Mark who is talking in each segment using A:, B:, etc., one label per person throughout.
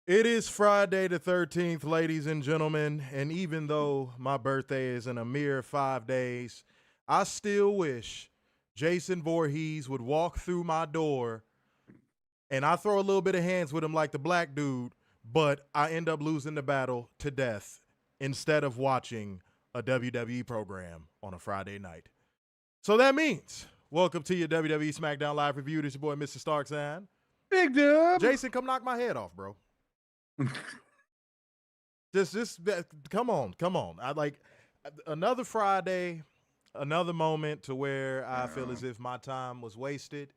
A: It is Friday the 13th, ladies and gentlemen, and even though my birthday is in a mere 5 days, I still wish Jason Voorhees would walk through my door and I throw a little bit of hands with him like the black dude, but I end up losing the battle to death instead of watching a WWE program on a Friday night. So that means, welcome to your WWE SmackDown Live review. This is your boy, Mr. Starksign.
B: Big dub.
A: Jason, come knock my head off, bro. just come on. I like another Friday, another moment to where I feel as if my time was wasted.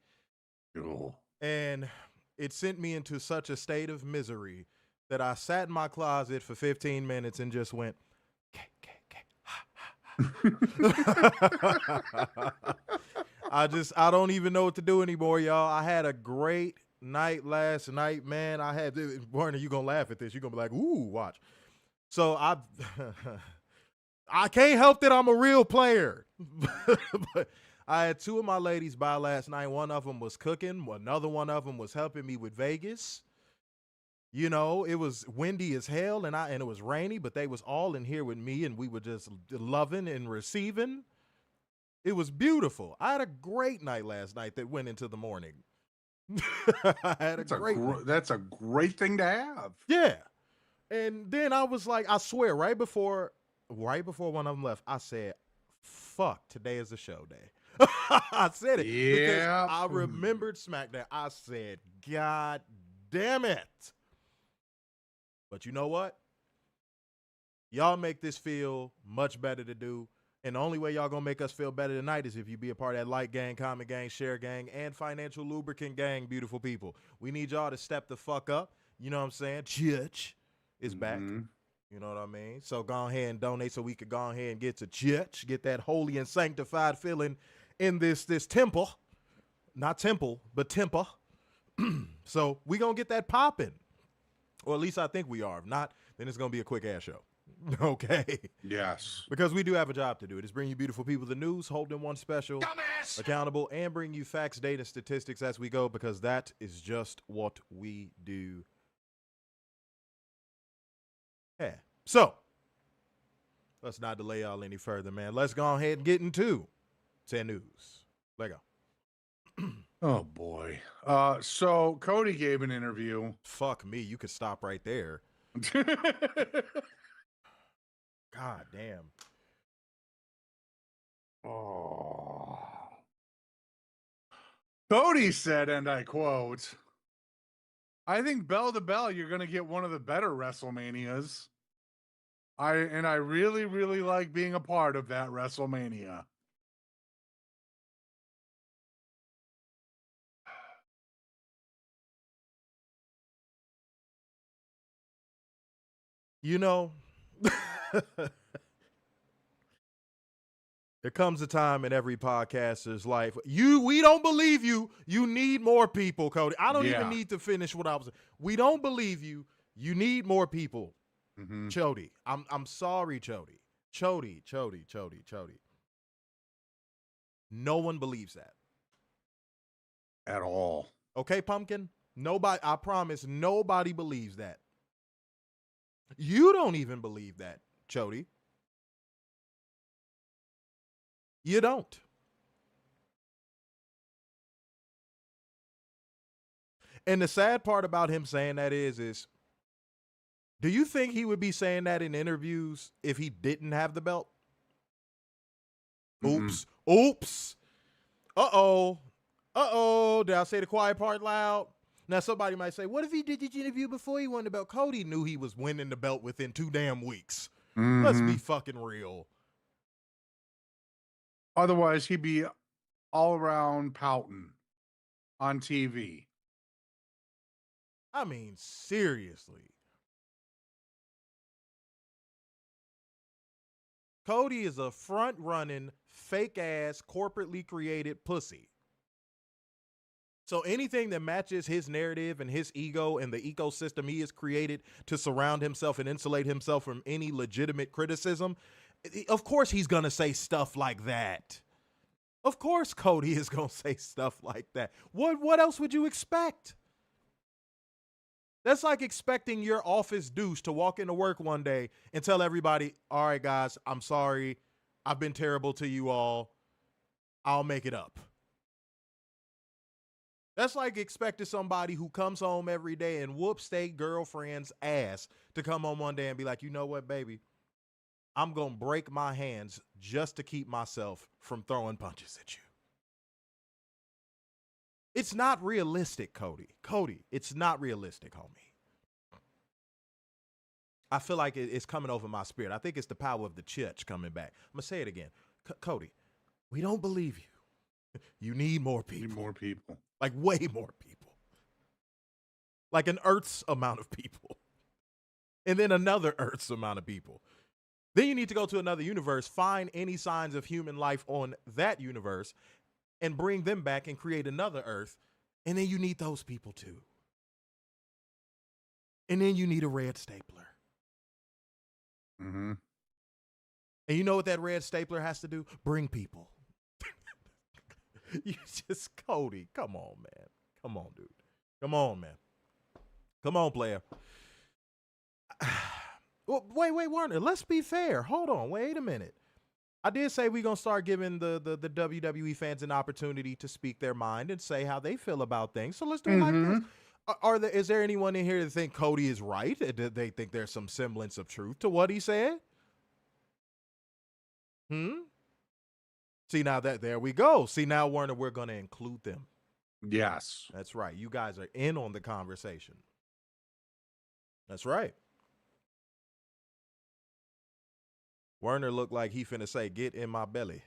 A: And it sent me into such a state of misery that I sat in my closet for 15 minutes and just went, I don't even know what to do anymore, y'all. I had a great night last night, man. Warner, you gonna laugh at this. You're gonna be like, ooh, watch. So I can't help that I'm a real player. But I had two of my ladies by last night. One of them was cooking. Another one of them was helping me with Vegas. You know, it was windy as hell and it was rainy, but they was all in here with me and we were just loving and receiving. It was beautiful. I had a great night last night that went into the morning.
B: That's a great thing to have.
A: Yeah. And then I was like, I swear, right before one of them left, I said, fuck, today is the show day. I said it.
B: Yeah.
A: Because I remembered SmackDown. I said, God damn it. But you know what? Y'all make this feel much better to do. And the only way y'all gonna make us feel better tonight is if you be a part of that like gang, comment gang, share gang, and financial lubricant gang, beautiful people. We need y'all to step the fuck up. You know what I'm saying? Church is back. You know what I mean? So go ahead and donate so we could go ahead and get to church, get that holy and sanctified feeling in this temple. Not temple, but temple. So we gonna get that popping. Or at least I think we are. If not, then it's gonna be a quick ass show. Okay.
B: Yes.
A: Because we do have a job to do. It is bring you beautiful people the news, hold them one special, dumbass, accountable, and bring you facts, data, statistics as we go, because that is just what we do. Yeah. So, let's not delay y'all any further, man. Let's go ahead and get into 10 news. Let go.
B: Oh, boy. So, Cody gave an interview.
A: Fuck me. You could stop right there. God damn.
B: Oh. Cody said, and I quote, I think bell to bell, you're going to get one of the better WrestleManias. I really, really like being a part of that WrestleMania.
A: You know, there comes a time in every podcaster's life. We don't believe you. You need more people, Cody. I don't even need to finish what I was saying. We don't believe you. You need more people. Chody. I'm sorry, Chody. Chody. No one believes that.
B: At all.
A: Okay, Pumpkin? Nobody, I promise, nobody believes that. You don't even believe that, Chody. You don't. And the sad part about him saying that is, do you think he would be saying that in interviews if he didn't have the belt? Oops. Uh-oh. Did I say the quiet part loud? Now, somebody might say, what if he did the interview before he won the belt? Cody knew he was winning the belt within 2 damn weeks. Let's be fucking real.
B: Otherwise, he'd be all around pouting on TV.
A: I mean, seriously. Cody is a front-running, fake-ass, corporately created pussy. So anything that matches his narrative and his ego and the ecosystem he has created to surround himself and insulate himself from any legitimate criticism, of course he's going to say stuff like that. Of course Cody is going to say stuff like that. What else would you expect? That's like expecting your office douche to walk into work one day and tell everybody, all right, guys, I'm sorry. I've been terrible to you all. I'll make it up. That's like expecting somebody who comes home every day and whoops their girlfriend's ass to come home one day and be like, you know what, baby? I'm going to break my hands just to keep myself from throwing punches at you. It's not realistic, Cody. Cody, it's not realistic, homie. I feel like it's coming over my spirit. I think it's the power of the church coming back. I'm going to say it again. Cody, we don't believe you. You need more people.
B: Need more people.
A: Like way more people. Like an Earth's amount of people. And then another Earth's amount of people. Then you need to go to another universe, find any signs of human life on that universe, and bring them back and create another Earth. And then you need those people too. And then you need a red stapler.
B: Mm-hmm.
A: And you know what that red stapler has to do? Bring people. You just, Cody, come on, man. Come on, dude. Come on, man. Come on, player. Well, wait, Warner, let's be fair. Hold on, wait a minute. I did say we're going to start giving the WWE fans an opportunity to speak their mind and say how they feel about things. So let's do it like this. Is there anyone in here that think Cody is right? Do they think there's some semblance of truth to what he said? See, now there we go. See, now, Warner, we're going to include them.
B: Yes.
A: That's right. You guys are in on the conversation. That's right. Werner looked like he finna say, get in my belly.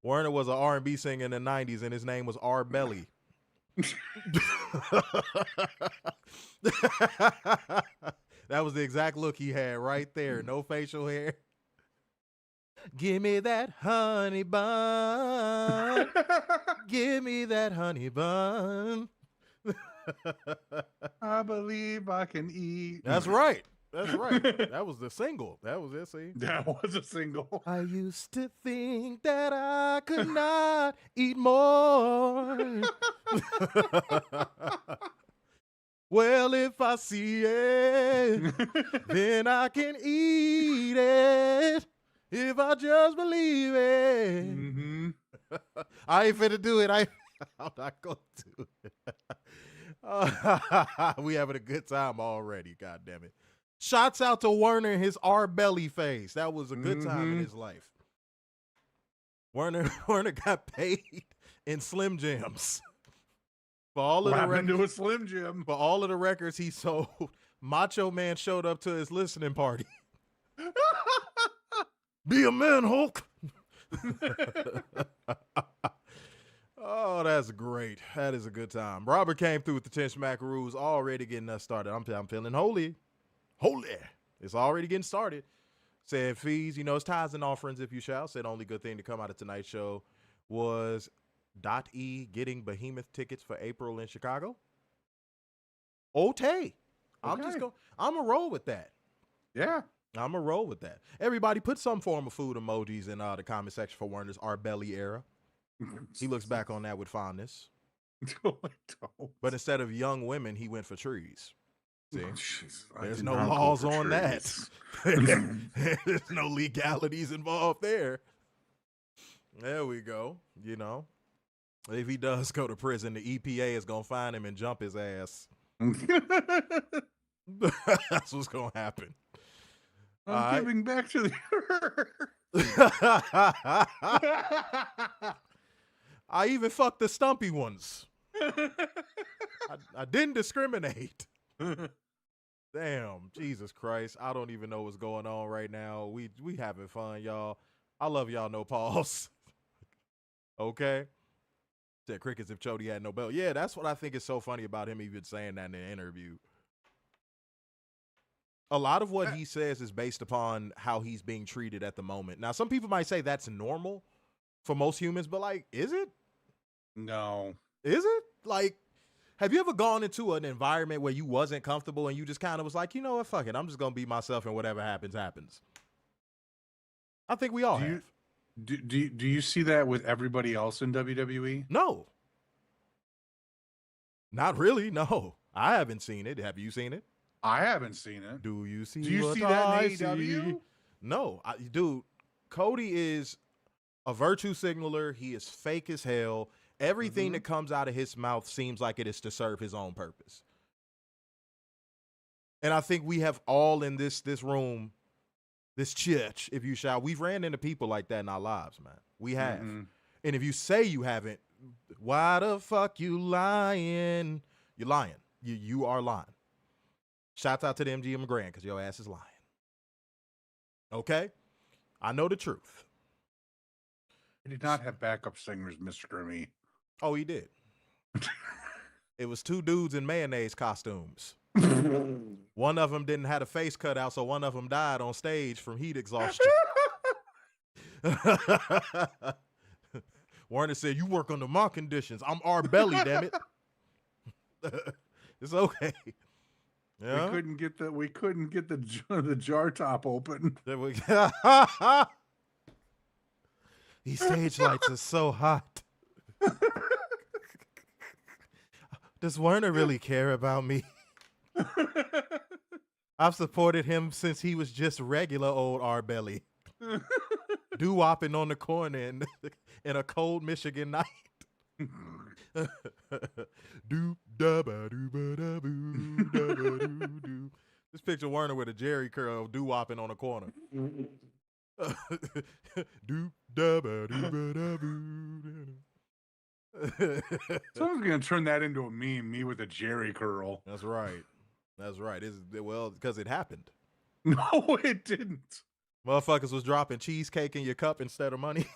A: Werner was an R&B singer in the 90s, and his name was R. Belly. That was the exact look he had right there. No facial hair. Give me that honey bun. Give me that honey bun.
B: I believe I can eat.
A: That's right. That's right. That was the single. That was it, see?
B: That was a single.
A: I used to think that I could not eat more. Well, if I see it, then I can eat it. If I just believe it.
B: Mm-hmm.
A: I ain't finna do it. I'm not going to. We having a good time already, God damn it. Shouts out to Werner and his R belly face. That was a good time in his life. Werner got paid in Slim Jims. For all of the records,
B: to a Slim Jim.
A: For all of the records he sold, Macho Man showed up to his listening party. Be a man, Hulk. Oh, that's great. That is a good time. Robert came through with the 10 smackaroos, already getting us started. I'm feeling holy. Holy. It's already getting started. Said fees, it's tithes and offerings if you shall. Said only good thing to come out of tonight's show was .E getting behemoth tickets for April in Chicago. Okay. I'm going to roll with that.
B: Yeah.
A: I'm going to roll with that. Everybody put some form of food emojis in the comment section for Werner's Our Belly era. He looks back on that with fondness. But instead of young women, he went for trees. See? There's no laws on that. There's no legalities involved there. There we go. If he does go to prison, the EPA is going to find him and jump his ass. That's what's going to happen.
B: I'm giving back to the earth.
A: I even fucked the stumpy ones. I didn't discriminate. Damn, Jesus Christ. I don't even know what's going on right now. We having fun, y'all. I love y'all, no pause. Okay? Said crickets if Chody had no belt. Yeah, that's what I think is so funny about him even saying that in the interview. A lot of what he says is based upon how he's being treated at the moment. Now, some people might say that's normal for most humans, but like, is it?
B: No.
A: Is it? Like, have you ever gone into an environment where you wasn't comfortable and you just kind of was like, you know what, fuck it, I'm just going to be myself and whatever happens, happens. I think we all have.
B: Do you see that with everybody else in WWE?
A: No. Not really, no. I haven't seen it. Have you seen it?
B: I haven't seen it.
A: Do you see
B: Do you
A: what
B: see that
A: I
B: in AEW?
A: see? No. Dude, Cody is a virtue signaler. He is fake as hell. Everything that comes out of his mouth seems like it is to serve his own purpose. And I think we have all in this room, this church, if you shall, we've ran into people like that in our lives, man. We have. And if you say you haven't, why the fuck you lying? You're lying. You are lying. Shouts out to the MGM Grand because your ass is lying. Okay? I know the truth.
B: He did not have backup singers, Mr. Grimmy.
A: Oh, he did. It was two dudes in mayonnaise costumes. One of them didn't have a face cut out, so one of them died on stage from heat exhaustion. Warner said, "You work under my conditions. I'm our belly, damn it." It's okay. Yeah?
B: We couldn't get the jar top open.
A: These stage lights are so hot. Does Werner really care about me? I've supported him since he was just regular old R Belly. Doo-wopping on the corner in a cold Michigan night. Just picture Werner with a Jerry curl doo-wopping on the corner.
B: Someone's gonna turn that into a meme. Me with a Jerry curl.
A: That's right. That's right. Well, because it happened.
B: No, it didn't.
A: Motherfuckers was dropping cheesecake in your cup instead of money.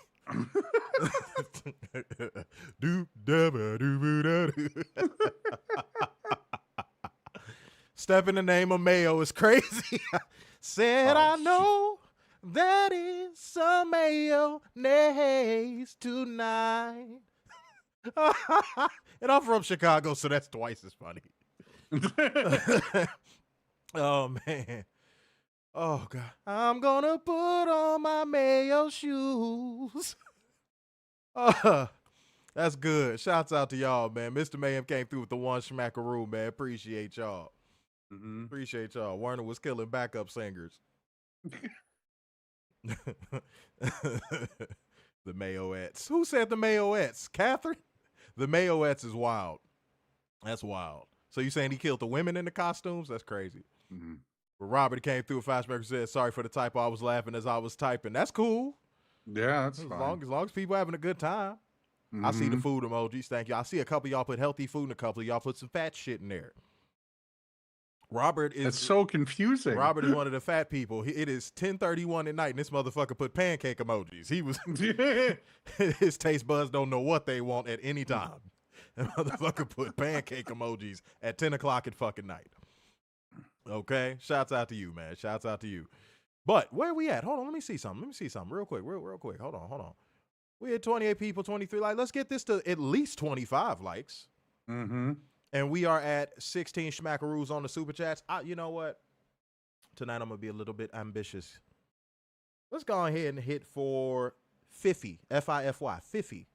A: Step in the name of mayo is crazy. Said I know that is some mayonnaise tonight. And I'm from Chicago, so that's twice as funny. Oh, man. Oh, God. I'm going to put on my mayo shoes. That's good. Shouts out to y'all, man. Mr. Mayhem came through with the one schmackaroo, man. Appreciate y'all. Appreciate y'all. Werner was killing backup singers. The Mayoettes. Who said the Mayoettes? Catherine? The Mayoettes is wild. That's wild. So you saying he killed the women in the costumes? That's crazy. But Robert came through with Fastmaker said, "Sorry for the typo. I was laughing as I was typing." That's cool.
B: Yeah, that's fine.
A: As long as people having a good time. I see the food emojis. Thank you. I see a couple of y'all put healthy food and a couple of y'all put some fat shit in there. Robert is
B: That's so confusing.
A: Robert is one of the fat people. It is 10:31 at night, and this motherfucker put pancake emojis. He was his taste buds don't know what they want at any time. That motherfucker put pancake emojis at 10 o'clock at fucking night. Okay, shouts out to you, man. Shouts out to you. But where we at? Hold on, let me see something. Real quick. Hold on. We had 28 people, 23 likes. Let's get this to at least 25 likes. And we are at 16 schmackaroos on the super chats. You know what? Tonight I'm going to be a little bit ambitious. Let's go ahead and hit for 50. F-I-F-Y. 50.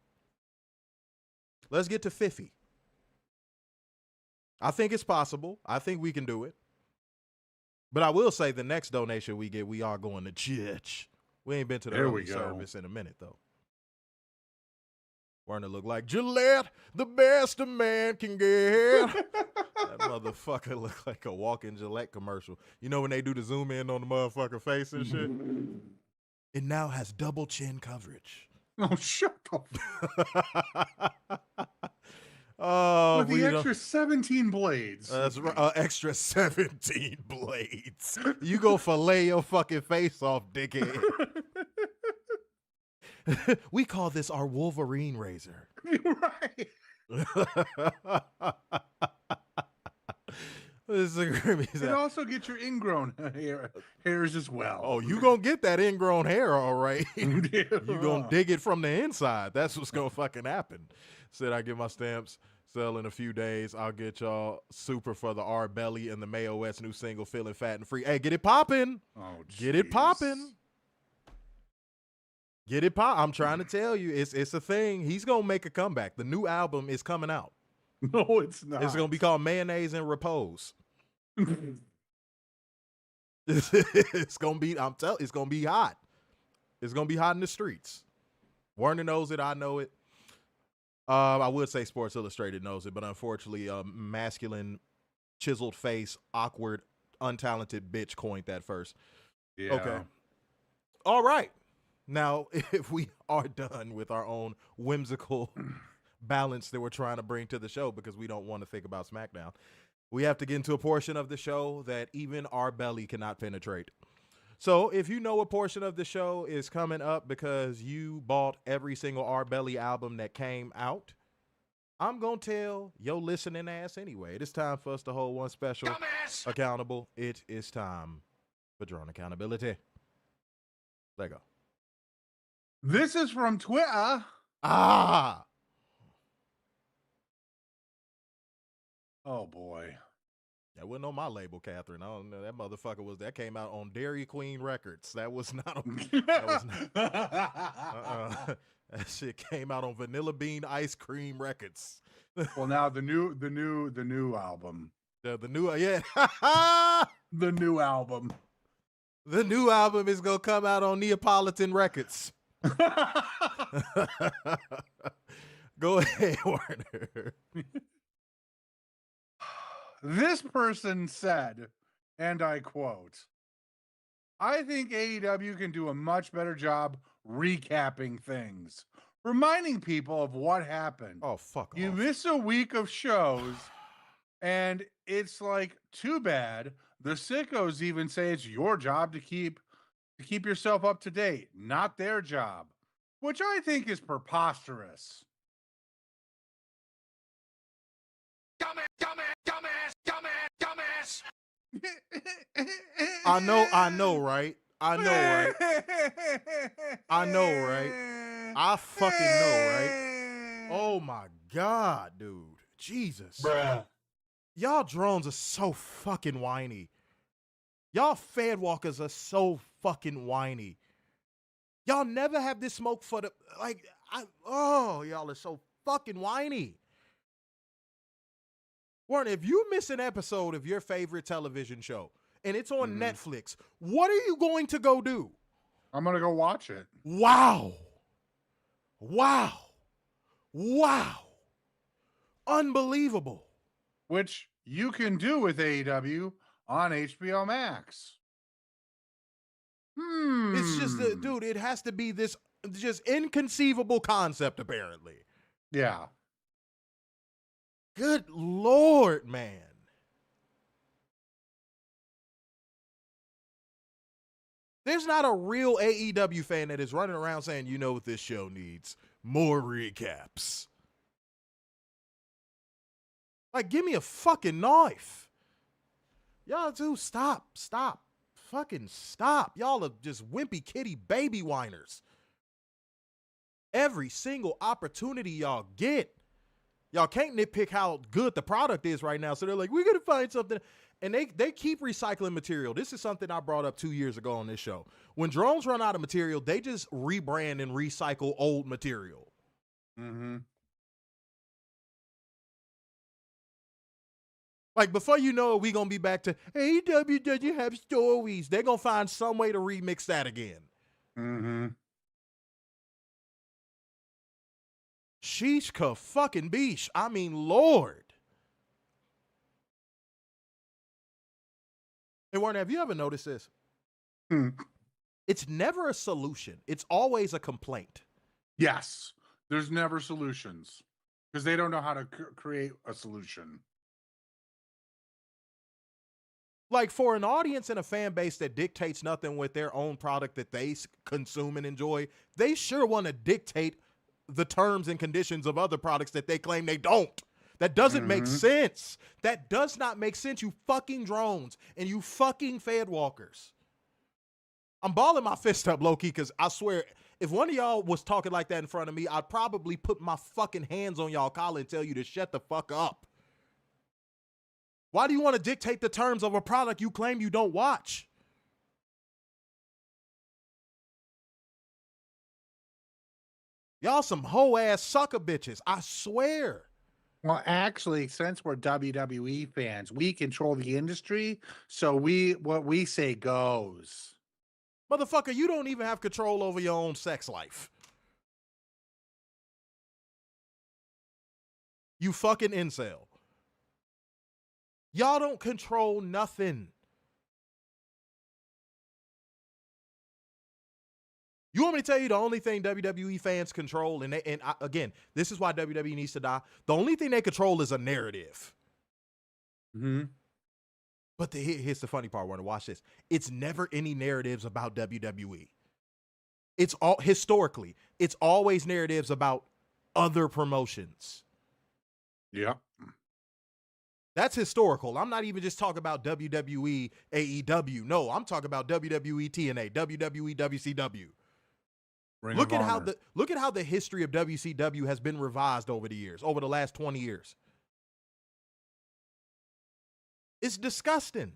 A: Let's get to 50. I think it's possible. I think we can do it. But I will say the next donation we get, we are going to church. We ain't been to the early service in a minute, though. Werner look like Gillette, the best a man can get. That motherfucker look like a walking Gillette commercial. You know when they do the zoom in on the motherfucker face and shit? It now has double chin coverage.
B: Oh, shut up.
A: Oh,
B: with the extra 17 blades.
A: That's right. Extra 17 blades. You go fillet your fucking face off, dickhead. We call this our Wolverine razor.
B: Right. It also gets your ingrown hairs as well.
A: Oh, you gonna get that ingrown hair, all right. You gonna dig it from the inside. That's what's gonna fucking happen. Said I get my stamps sell in a few days. I'll get y'all super for the R Belly and the Mayo West new single, Feeling Fat and Free. Hey, get it popping.
B: Oh,
A: get it popping. Get it pop. I'm trying to tell you, it's a thing. He's gonna make a comeback. The new album is coming out.
B: No, it's not.
A: It's gonna be called Mayonnaise and Repose. It's gonna be. It's gonna be hot. It's gonna be hot in the streets. Warner knows it. I know it. I would say Sports Illustrated knows it, but unfortunately, masculine, chiseled face, awkward, untalented bitch coined that first.
B: Yeah.
A: Okay. All right. Now, if we are done with our own whimsical balance that we're trying to bring to the show because we don't want to think about SmackDown, we have to get into a portion of the show that even our belly cannot penetrate. So if you know a portion of the show is coming up because you bought every single R Belly album that came out, I'm going to tell your listening ass anyway. It is time for us to hold one special accountable. It is time for Drone Accountability. Let go.
B: This is from Twitter.
A: Ah!
B: Oh, boy.
A: That wasn't on my label, Catherine. I don't know. That motherfucker that came out on Dairy Queen Records. That was not on. That was not. That shit came out on Vanilla Bean Ice Cream Records.
B: Well, now the new album.
A: The new, yeah.
B: The new album.
A: The new album is gonna come out on Neapolitan Records. Go ahead, Warner.
B: This person said, and I quote, I think AEW can do a much better job recapping things, reminding people of what happened.
A: Oh, fuck
B: You
A: off.
B: miss a week of shows, and it's like, too bad. The sickos even say it's your job to keep yourself up to date, not their job, which I think is preposterous.
A: I know, right? I know, right? I fucking know, right? Oh my God, dude. Jesus.
B: Bruh.
A: Y'all drones are so fucking whiny. Y'all fed walkers are so fucking whiny. Y'all never have this smoke for the, y'all are so fucking whiny. Warren, if you miss an episode of your favorite television show and it's on Netflix, what are you going to go do?
B: I'm going to go watch it.
A: Wow. Unbelievable.
B: Which you can do with AEW on HBO Max.
A: It's just, dude, it has to be this just inconceivable concept, apparently.
B: Yeah.
A: Good Lord, man. There's not a real AEW fan that is running around saying, you know what this show needs? More recaps. Like, give me a fucking knife. Y'all do stop. Fucking stop. Y'all are just wimpy kitty baby whiners. Every single opportunity y'all get, y'all can't nitpick how good the product is right now. So they're like, we're going to find something. And they keep recycling material. This is something I brought up 2 years ago on this show. When drones run out of material, they just rebrand and recycle old material.
B: Mm-hmm.
A: Like, before you know it, we going to be back to, AEW doesn't have stories. They're going to find some way to remix that again.
B: Mm-hmm.
A: Sheesh ka fucking beesh. I mean, Lord. Hey, Warner, have you ever noticed this? It's never a solution. It's always a complaint.
B: Yes. There's never solutions because they don't know how to create a solution.
A: Like, for an audience and a fan base that dictates nothing with their own product that they consume and enjoy, they sure want to dictate the terms and conditions of other products that they claim they don't. That doesn't make sense. That does not make sense, you fucking drones and you fucking fed walkers. I'm balling my fist up, low-key, because I swear, if one of y'all was talking like that in front of me, I'd probably put my fucking hands on y'all collar and tell you to shut the fuck up. Why do you want to dictate the terms of a product you claim you don't watch? Y'all some hoe-ass sucker bitches, I swear.
B: Well, actually, since we're WWE fans, we control the industry, so what we say goes.
A: Motherfucker, you don't even have control over your own sex life. You fucking incel. Y'all don't control nothing. You want me to tell you the only thing WWE fans control, again, this is why WWE needs to die. The only thing they control is a narrative. But here's the funny part, Warner. Watch this. It's never any narratives about WWE. It's all historically. It's always narratives about other promotions.
B: Yeah.
A: That's historical. I'm not even just talking about WWE, AEW. No, I'm talking about WWE, TNA, WWE, WCW. Look at how the history of WCW has been revised over the years, over the last 20 years. It's disgusting.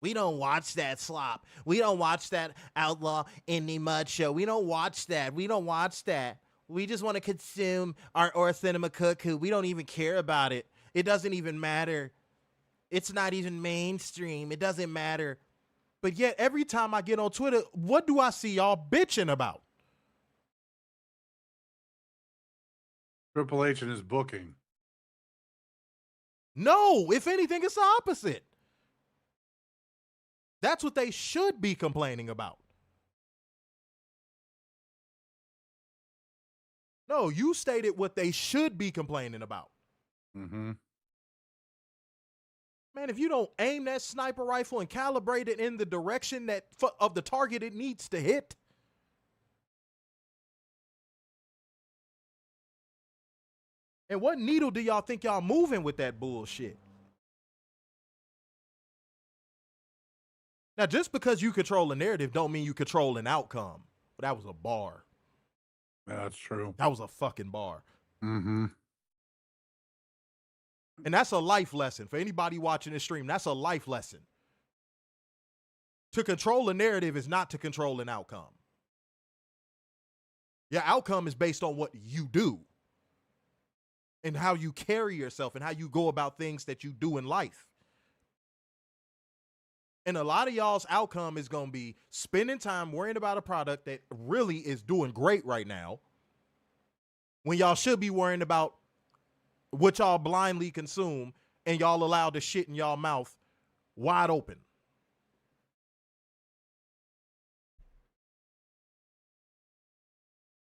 A: We don't watch that slop. We don't watch that outlaw indie mud show. We don't watch that. We don't watch that. We just want to consume our cinema cuckoo. We don't even care about it. It doesn't even matter. It's not even mainstream. It doesn't matter. But yet, every time I get on Twitter, what do I see y'all bitching about?
B: Triple H and his booking.
A: No, if anything, it's the opposite. That's what they should be complaining about. No, you stated what they should be complaining about. Man, if you don't aim that sniper rifle and calibrate it in the direction of the target it needs to hit, and what needle do y'all think y'all moving with that bullshit? Now, just because you control a narrative don't mean you control an outcome. But that was a bar.
B: Yeah, that's true.
A: That was a fucking bar. And that's a life lesson. For anybody watching this stream, that's a life lesson. To control a narrative is not to control an outcome. Your outcome is based on what you do and how you carry yourself and how you go about things that you do in life. And a lot of y'all's outcome is going to be spending time worrying about a product that really is doing great right now, when y'all should be worrying about what y'all blindly consume and y'all allow the shit in y'all mouth wide open.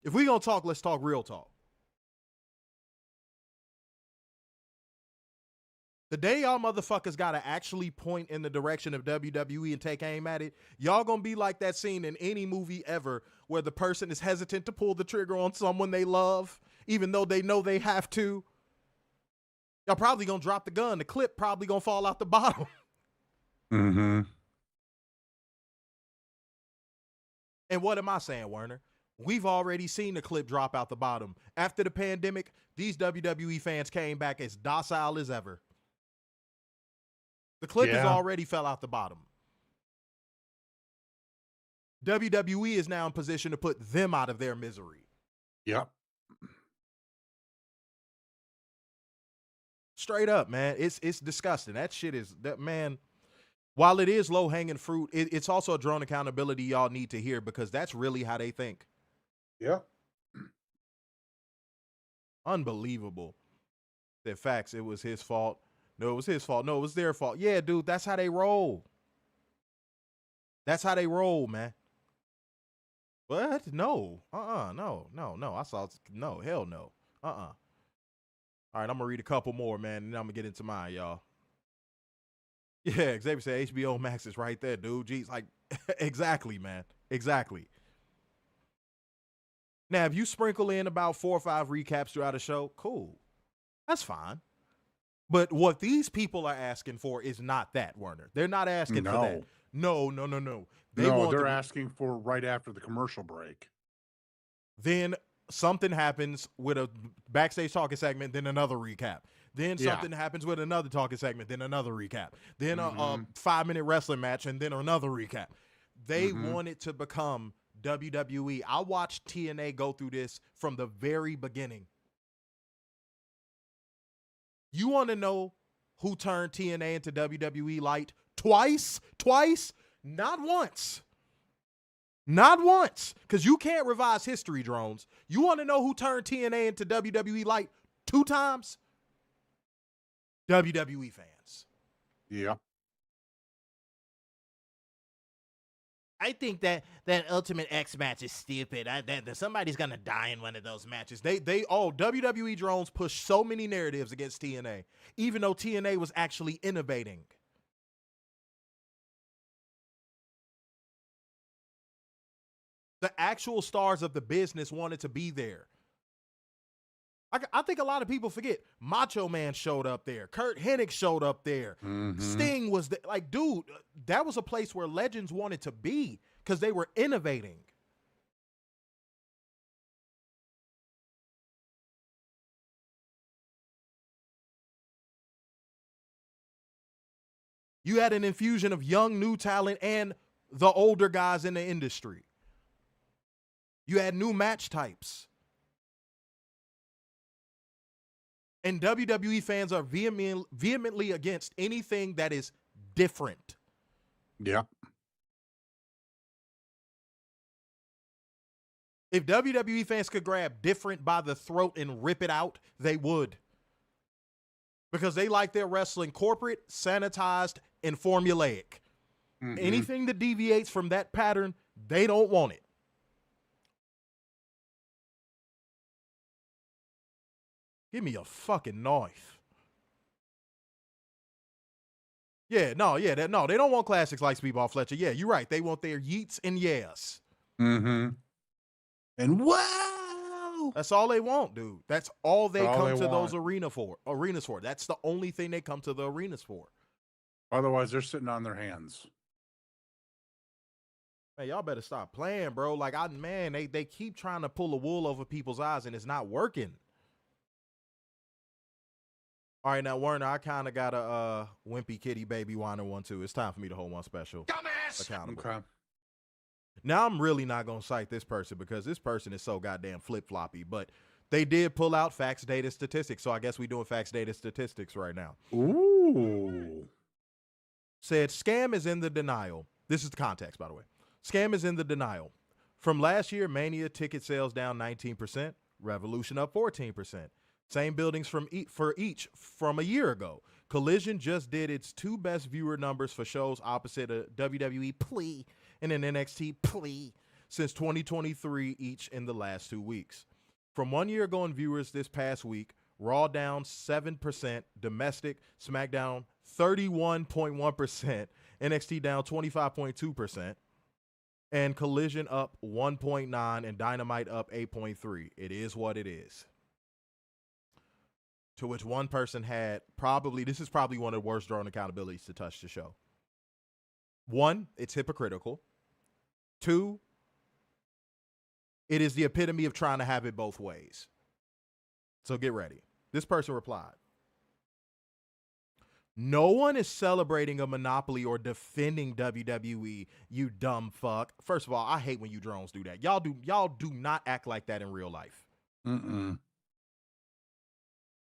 A: If we gonna talk, let's talk real talk. The day y'all motherfuckers gotta actually point in the direction of WWE and take aim at it, y'all gonna be like that scene in any movie ever where the person is hesitant to pull the trigger on someone they love, even though they know they have to. Y'all probably gonna drop the gun. The clip probably gonna fall out the bottom. And what am I saying, Werner? We've already seen the clip drop out the bottom. After the pandemic, these WWE fans came back as docile as ever. The clip has already fell out the bottom. WWE is now in position to put them out of their misery.
B: Yep.
A: Straight up, man. It's disgusting. That shit is, that man, while it is low-hanging fruit, it's also a drone accountability y'all need to hear, because that's really how they think.
B: Yeah.
A: Unbelievable. That facts, it was his fault. No, it was his fault. No, it was their fault. Yeah, dude, that's how they roll. That's how they roll, man. What? No. No. I saw, no, hell no. All right, I'm going to read a couple more, man, and then I'm going to get into mine, y'all. Yeah, Xavier said HBO Max is right there, dude. Jeez, like, exactly, man. Exactly. Now, if you sprinkle in about 4 or 5 recaps throughout the show, cool. That's fine. But what these people are asking for is not that, Werner. They're not asking for that. No.
B: They're asking for right after the commercial break.
A: Then something happens with a backstage talking segment, then another recap. Then something happens with another talking segment, then another recap. Then a 5-minute wrestling match, and then another recap. They want it to become WWE. I watched TNA go through this from the very beginning. You want to know who turned TNA into WWE Light twice? Not once. Not once. Because you can't revise history, drones. You want to know who turned TNA into WWE Light 2 times? WWE fans.
B: Yeah.
C: I think that Ultimate X match is stupid. Somebody's going to die in one of those matches.
A: WWE drones push so many narratives against TNA, even though TNA was actually innovating. The actual stars of the business wanted to be there. I think a lot of people forget Macho Man showed up there. Kurt Hennig showed up there. Sting was there. Like, dude, that was a place where legends wanted to be because they were innovating. You had an infusion of young, new talent and the older guys in the industry. You had new match types. And WWE fans are vehemently against anything that is different.
B: Yeah.
A: If WWE fans could grab different by the throat and rip it out, they would. Because they like their wrestling corporate, sanitized, and formulaic. Anything that deviates from that pattern, they don't want it. Give me a fucking knife. They don't want classics like Speedball Fletcher. Yeah, you're right. They want their yeets and yes.
B: And wow.
A: That's all they want, dude. That's all they come to those arenas for. That's the only thing they come to the arenas for.
B: Otherwise, they're sitting on their hands.
A: Man, y'all better stop playing, bro. Like, they keep trying to pull the wool over people's eyes, and it's not working. All right, now, Werner, I kind of got a wimpy kitty baby whiner one, too. It's time for me to hold one special.
C: Dumbass!
A: Accountable.
B: Okay.
A: Now, I'm really not going to cite this person because this person is so goddamn flip-floppy, but they did pull out facts, data, statistics, so I guess we're doing facts, data, statistics right now.
B: Ooh.
A: Said, scam is in the denial. This is the context, by the way. Scam is in the denial. From last year, Mania ticket sales down 19%, Revolution up 14%. Same buildings for each from a year ago. Collision just did its 2 best viewer numbers for shows opposite a WWE plea and an NXT plea since 2023 each in the last 2 weeks. From 1 year ago in viewers this past week, Raw down 7%, domestic, SmackDown 31.1%, NXT down 25.2%, and Collision up 1.9 and Dynamite up 8.3. It is what it is. To which one person had this is probably one of the worst drone accountabilities to touch the show. 1, it's hypocritical. 2, it is the epitome of trying to have it both ways. So get ready. This person replied, "No one is celebrating a monopoly or defending WWE, you dumb fuck." First of all, I hate when you drones do that. Y'all do not act like that in real life.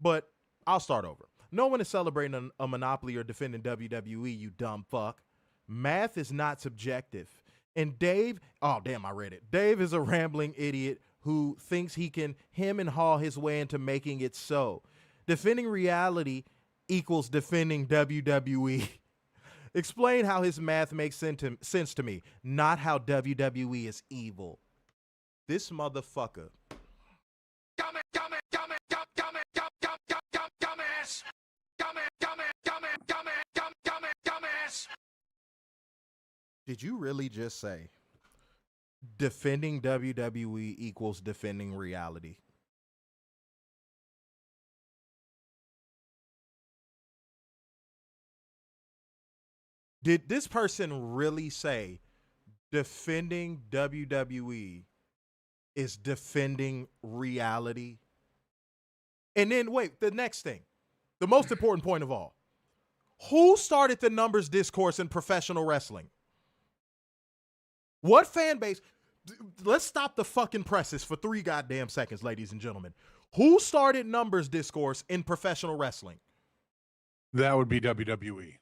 A: But I'll start over. No one is celebrating a monopoly or defending WWE, you dumb fuck. Math is not subjective. And Dave, oh, damn, I read it. Dave is a rambling idiot who thinks he can hem and haw his way into making it so. Defending reality equals defending WWE. Explain how his math makes sense to me, not how WWE is evil. This motherfucker
B: Dumbass! Dumbass!
A: Did you really just say defending WWE equals defending reality? Did this person really say defending WWE is defending reality? And then, wait, the next thing, the most important point of all, who started the numbers discourse in professional wrestling? What fan base? Let's stop the fucking presses for 3 goddamn seconds, ladies and gentlemen. Who started numbers discourse in professional wrestling?
B: That would be WWE.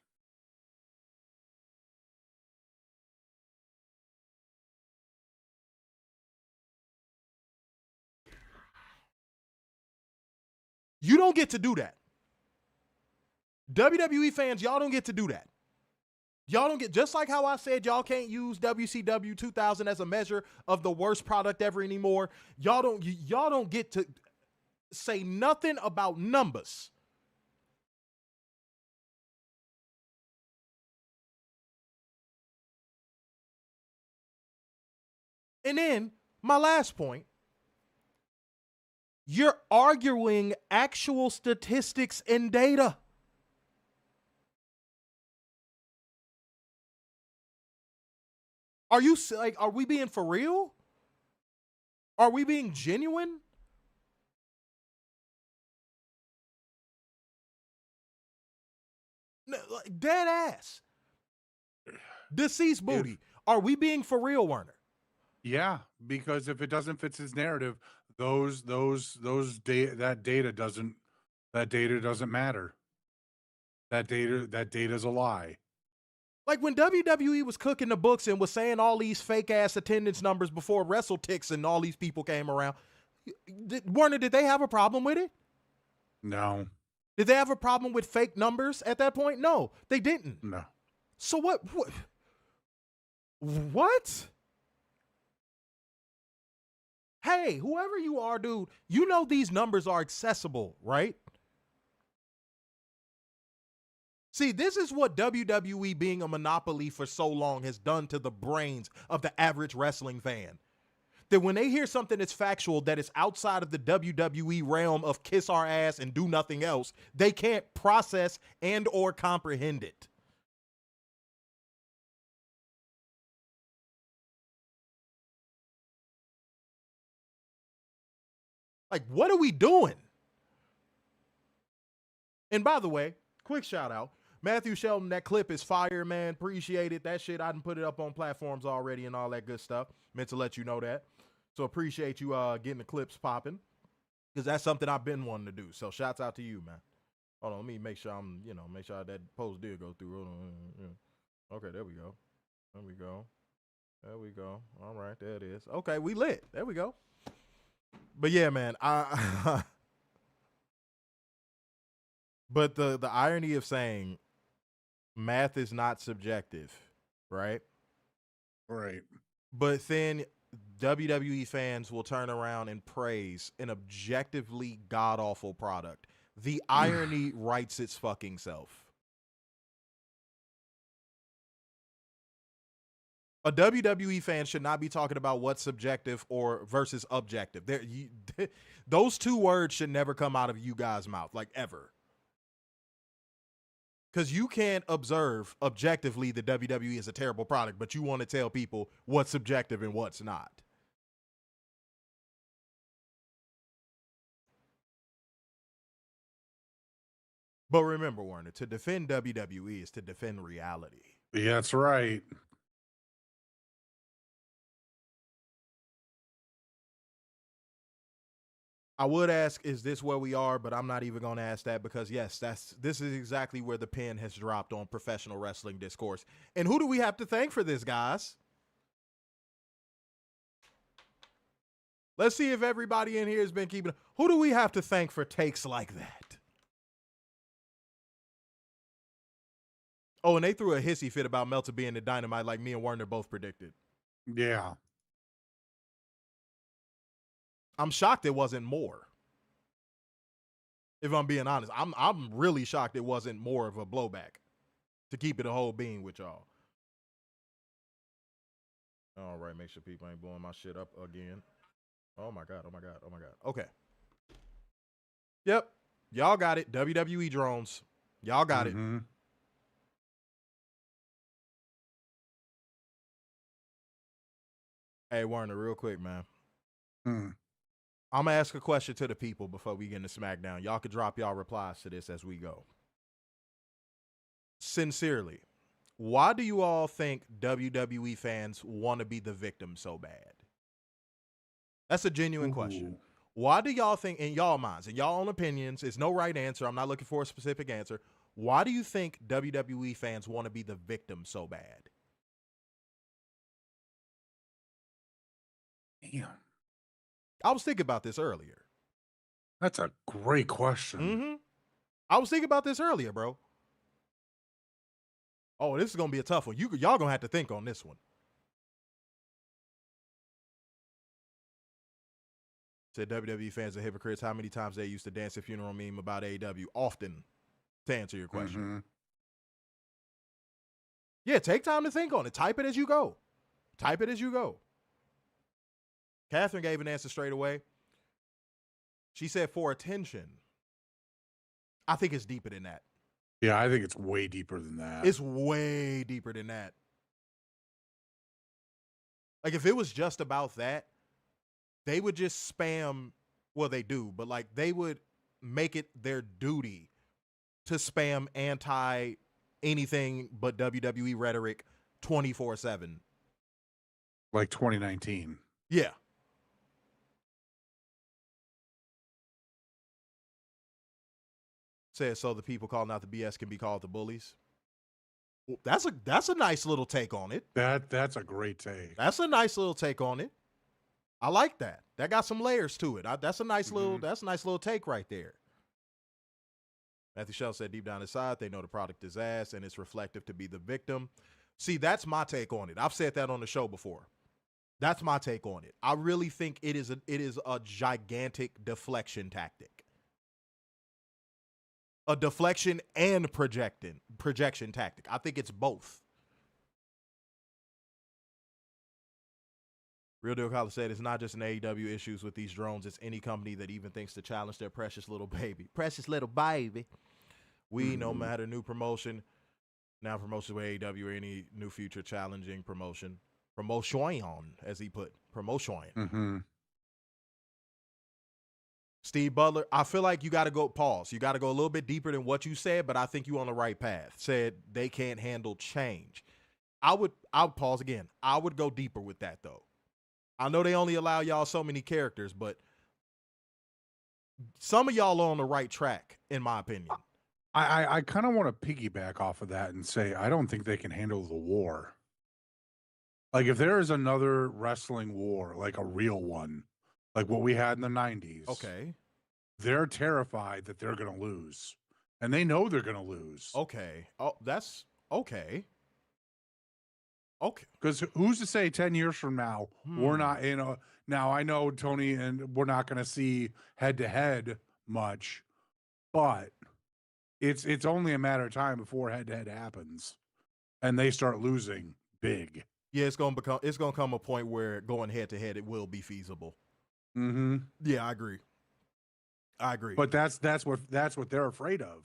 A: You don't get to do that. WWE fans, y'all don't get to do that. Y'all don't get, just like how I said y'all can't use WCW 2000 as a measure of the worst product ever anymore. Y'all don't get to say nothing about numbers. And then my last point, you're arguing actual statistics and data. Are you like, are we being for real? Are we being genuine? No, like, dead ass. Deceased booty. Are we being for real, Werner?
B: Yeah, because if it doesn't fit his narrative, that data doesn't matter. That data is a lie.
A: Like when WWE was cooking the books and was saying all these fake ass attendance numbers before WrestleTix and all these people came around, Werner, did they have a problem with it?
B: No.
A: Did they have a problem with fake numbers at that point? No, they didn't.
B: No.
A: So what? What? Hey, whoever you are, dude, you know these numbers are accessible, right? See, this is what WWE being a monopoly for so long has done to the brains of the average wrestling fan. That when they hear something that's factual, that is outside of the WWE realm of kiss our ass and do nothing else, they can't process and or comprehend it. Like, what are we doing? And by the way, quick shout out. Matthew Shelton, that clip is fire, man. Appreciate it. That shit, I done put it up on platforms already and all that good stuff. Meant to let you know that. So appreciate you getting the clips popping. Because that's something I've been wanting to do. So shouts out to you, man. Hold on, let me make sure make sure that post did go through. Hold on. Okay, there we go. There we go. There we go. All right, there it is. Okay, we lit. There we go. But yeah, man, but the irony of saying math is not subjective, right?
B: Right.
A: But then WWE fans will turn around and praise an objectively god-awful product. The irony writes its fucking self. A WWE fan should not be talking about what's subjective or versus objective. Those two words should never come out of you guys' mouth, like ever. Because you can't observe objectively that WWE is a terrible product, but you want to tell people what's subjective and what's not. But remember, Werner, to defend WWE is to defend reality.
B: Yeah, that's right.
A: I would ask, is this where we are? But I'm not even going to ask that because, yes, this is exactly where the pen has dropped on professional wrestling discourse. And who do we have to thank for this, guys? Let's see if everybody in here has been keeping. Who do we have to thank for takes like that? Oh, and they threw a hissy fit about Meltzer being the Dynamite like me and Werner both predicted.
B: Yeah.
A: I'm shocked it wasn't more. If I'm being honest, I'm really shocked it wasn't more of a blowback. To keep it a whole being with y'all. All right, make sure people ain't blowing my shit up again. Oh my god. Okay. Yep. Y'all got it. WWE drones. Y'all got it. Hey, Warner, real quick, man. I'm going to ask a question to the people before we get into SmackDown. Y'all could drop y'all replies to this as we go. Sincerely, why do you all think WWE fans want to be the victim so bad? That's a genuine question. Why do y'all think, in y'all minds, in y'all own opinions, it's no right answer. I'm not looking for a specific answer. Why do you think WWE fans want to be the victim so bad?
B: Damn.
A: I was thinking about this earlier.
B: That's a great question.
A: I was thinking about this earlier, bro. Oh, this is going to be a tough one. Y'all going to have to think on this one. Said WWE fans are hypocrites. How many times they used to dance a funeral meme about AEW? Often, to answer your question. Yeah, take time to think on it. Type it as you go. Catherine gave an answer straight away. She said for attention. I think it's deeper than that.
B: Yeah, I think it's way deeper than that.
A: It's way deeper than that. Like, if it was just about that, they would just spam, well, they do, but like they would make it their duty to spam anti anything but WWE rhetoric 24/7.
B: Like 2019.
A: Yeah. Says so the people calling out the BS can be called the bullies. Well, that's a nice little take on it.
B: That's a great take.
A: That's a nice little take on it. I like that. That got some layers to it. That's a nice little take right there. Matthew Shell said deep down inside, they know the product is ass and it's reflective to be the victim. See, that's my take on it. I've said that on the show before. That's my take on it. I really think it is a gigantic deflection tactic. A deflection and projection tactic. I think it's both. Real Deal Collar said it's not just an AEW issues with these drones. It's any company that even thinks to challenge their precious little baby. Precious little baby. We, no matter new promotion, now promotion with AEW or any new future challenging promotion. Promotion, as he put. Promotion. Steve Butler, I feel like you got to go, pause. You got to go a little bit deeper than what you said, but I think you're on the right path. Said they can't handle change. I'll pause again. I would go deeper with that, though. I know they only allow y'all so many characters, but some of y'all are on the right track, in my opinion.
B: I kind of want to piggyback off of that and say I don't think they can handle the war. Like, if there is another wrestling war, like a real one, like what we had in the 90s.
A: Okay.
B: They're terrified that they're going to lose. And they know they're going to lose.
A: Okay. Oh, that's okay. Okay.
B: Because who's to say 10 years from now, we're not in a... Now, I know, Tony, and we're not going to see head-to-head much, but it's only a matter of time before head-to-head happens. And they start losing big.
A: Yeah, it's gonna come a point where going head-to-head, it will be feasible. Yeah, I agree. But
B: that's what they're afraid of.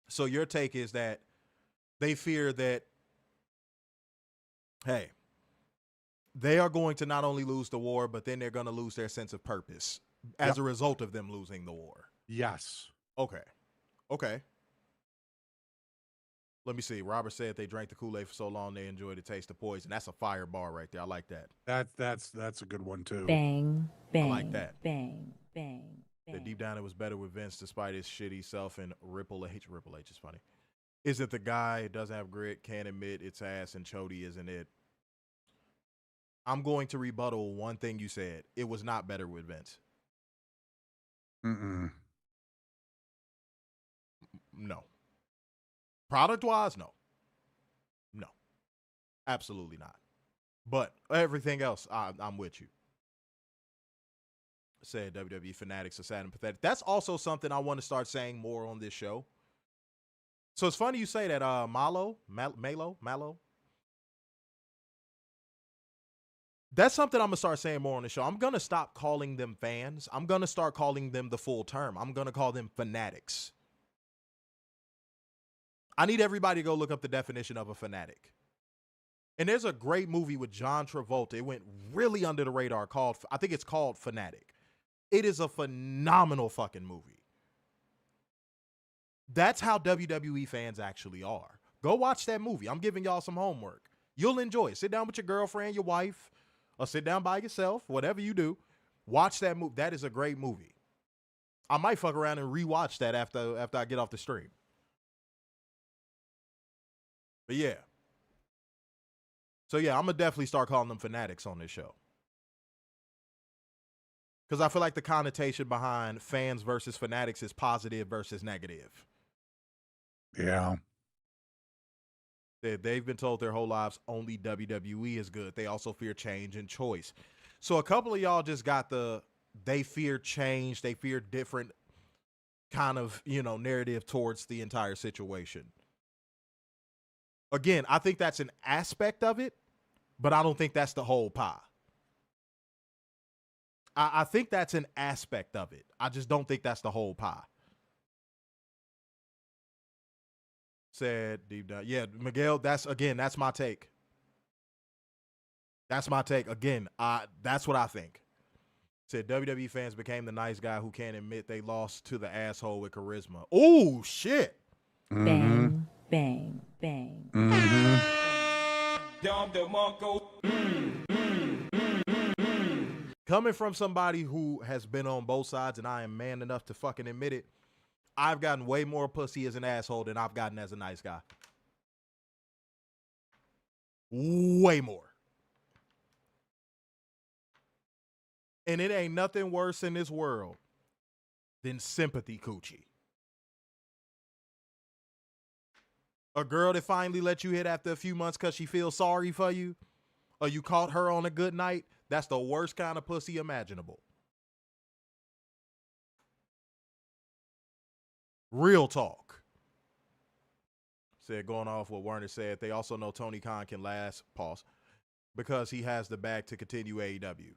A: So your take is that they fear that, hey, they are going to not only lose the war, but then they're going to lose their sense of purpose as a result of them losing the war.
B: Yes.
A: Okay. Let me see. Robert said they drank the Kool-Aid for so long they enjoyed the taste of poison. That's a fire bar right there. I like that.
B: That's a good one too.
D: Bang, bang.
A: I like that.
D: Bang, bang, bang.
A: That deep down it was better with Vince despite his shitty self, and Ripple H. Ripple H is funny. Isn't the guy doesn't have grit, can't admit it's ass, and Chody isn't it? I'm going to rebuttal one thing you said. It was not better with Vince. No. Product-wise, no. No. Absolutely not. But everything else, I'm with you. said WWE fanatics are sad and pathetic. That's also something I want to start saying more on this show. So it's funny you say that, Malo. That's something I'm going to start saying more on the show. I'm going to stop calling them fans. I'm going to start calling them the full term. I'm going to call them fanatics. I need everybody to go look up the definition of a fanatic. And there's a great movie with John Travolta. It went really under the radar called, I think it's called Fanatic. It is a phenomenal fucking movie. That's how WWE fans actually are. Go watch that movie. I'm giving y'all some homework. You'll enjoy it. Sit down with your girlfriend, your wife, or sit down by yourself, whatever you do. Watch that movie. That is a great movie. I might fuck around and rewatch that after I get off the stream. But yeah. So yeah, I'm going to definitely start calling them fanatics on this show. Because I feel like the connotation behind fans versus fanatics is positive versus negative.
B: Yeah.
A: They've been told their whole lives only WWE is good. They also fear change and choice. So a couple of y'all just got they fear change, they fear different kind of, narrative towards the entire situation. Again, I think that's an aspect of it, but I don't think that's the whole pie. I think that's an aspect of it. I just don't think that's the whole pie. Said deep down. Yeah, Miguel, that's my take. That's my take. Again, that's what I think. Said WWE fans became the nice guy who can't admit they lost to the asshole with charisma. Oh, shit.
D: Bang, bang, bang.
A: Coming from somebody who has been on both sides, and I am man enough to fucking admit it, I've gotten way more pussy as an asshole than I've gotten as a nice guy. Way more. And it ain't nothing worse in this world than sympathy coochie. A girl that finally let you hit after a few months because she feels sorry for you, or you caught her on a good night, that's the worst kind of pussy imaginable. Real talk. Said, going off what Werner said, they also know Tony Khan can last, because he has the bag to continue AEW.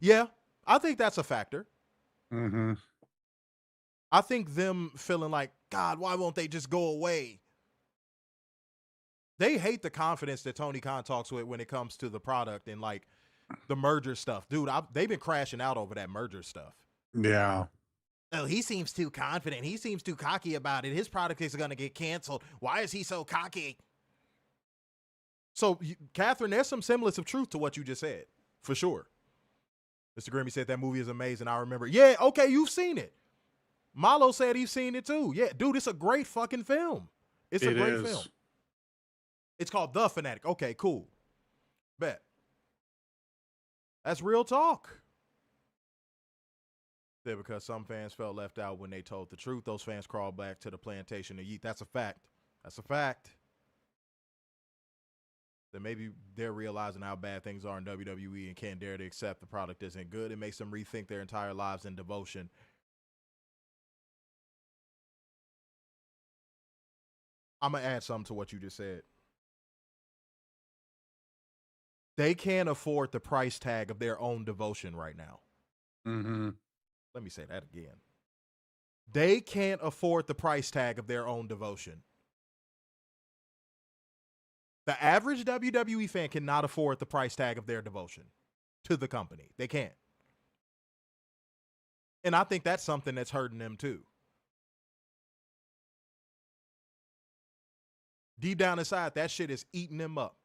A: Yeah, I think that's a factor.
B: Mm-hmm.
A: I think them feeling like, God, why won't they just go away? They hate the confidence that Tony Khan talks with when it comes to the product and like the merger stuff. Dude, they've been crashing out over that merger stuff.
B: Yeah.
C: Oh, he seems too confident. He seems too cocky about it. His product is going to get canceled. Why is he so cocky?
A: So, Catherine, there's some semblance of truth to what you just said, for sure. Mr. Grimmy said that movie is amazing. I remember. Yeah, okay, you've seen it. Malo said he's seen it too. Yeah, dude, it's a great fucking film. It's a great film. It's called The Fanatic. Okay, cool. Bet. That's real talk. Yeah, because some fans felt left out when they told the truth. Those fans crawled back to the plantation to eat. That's a fact. That's a fact. That maybe they're realizing how bad things are in WWE and can't dare to accept the product isn't good. It makes them rethink their entire lives and devotion. I'm going to add something to what you just said. They can't afford the price tag of their own devotion right now.
B: Mm-hmm.
A: Let me say that again. They can't afford the price tag of their own devotion. The average WWE fan cannot afford the price tag of their devotion to the company. They can't. And I think that's something that's hurting them too. Deep down inside, that shit is eating them up.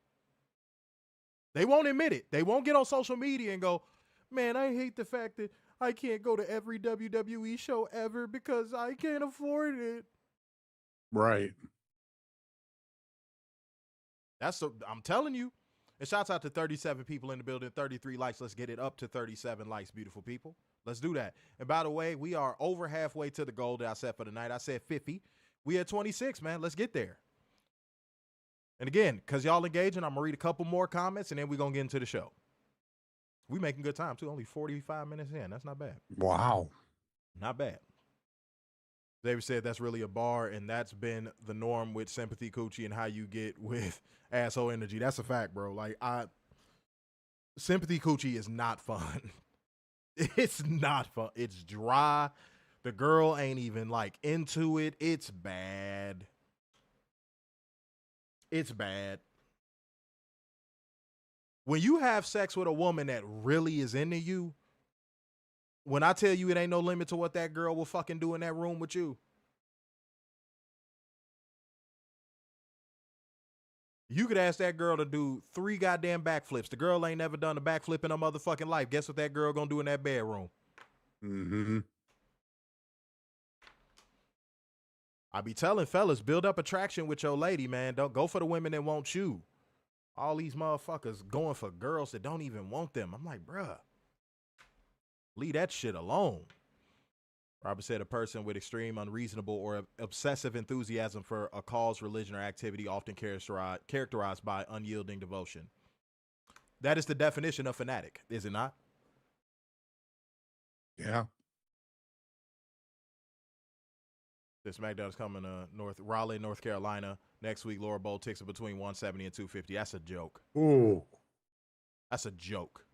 A: They won't admit it. They won't get on social media and go, man, I hate the fact that I can't go to every WWE show ever because I can't afford it.
B: Right.
A: I'm telling you. And shouts out to 37 people in the building, 33 likes. Let's get it up to 37 likes, beautiful people. Let's do that. And by the way, we are over halfway to the goal that I set for the night. I said 50. We at 26, man. Let's get there. And again, because y'all engaging, I'm going to read a couple more comments, and then we're going to get into the show. We making good time too. Only 45 minutes in. That's not bad.
B: Wow.
A: Not bad. Xavier said that's really a bar, and that's been the norm with sympathy coochie and how you get with asshole energy. That's a fact, bro. Like, sympathy coochie is not fun. It's not fun. It's dry. The girl ain't even like into it. It's bad. It's bad. When you have sex with a woman that really is into you, when I tell you it ain't no limit to what that girl will fucking do in that room with you. You could ask that girl to do 3 goddamn backflips. The girl ain't never done a backflip in her motherfucking life. Guess what that girl gonna do in that bedroom?
B: Mm-hmm.
A: I be telling fellas, build up attraction with your lady, man. Don't go for the women that want you. All these motherfuckers going for girls that don't even want them. I'm like, bruh, leave that shit alone. Robert said a person with extreme, unreasonable, or obsessive enthusiasm for a cause, religion, or activity often characterized by unyielding devotion. That is the definition of fanatic, is it not?
B: Yeah.
A: This SmackDown is coming to Raleigh, North Carolina. Next week, Laura Bowl ticks it between 170 and 250. That's a joke.
B: Ooh.
A: That's a joke.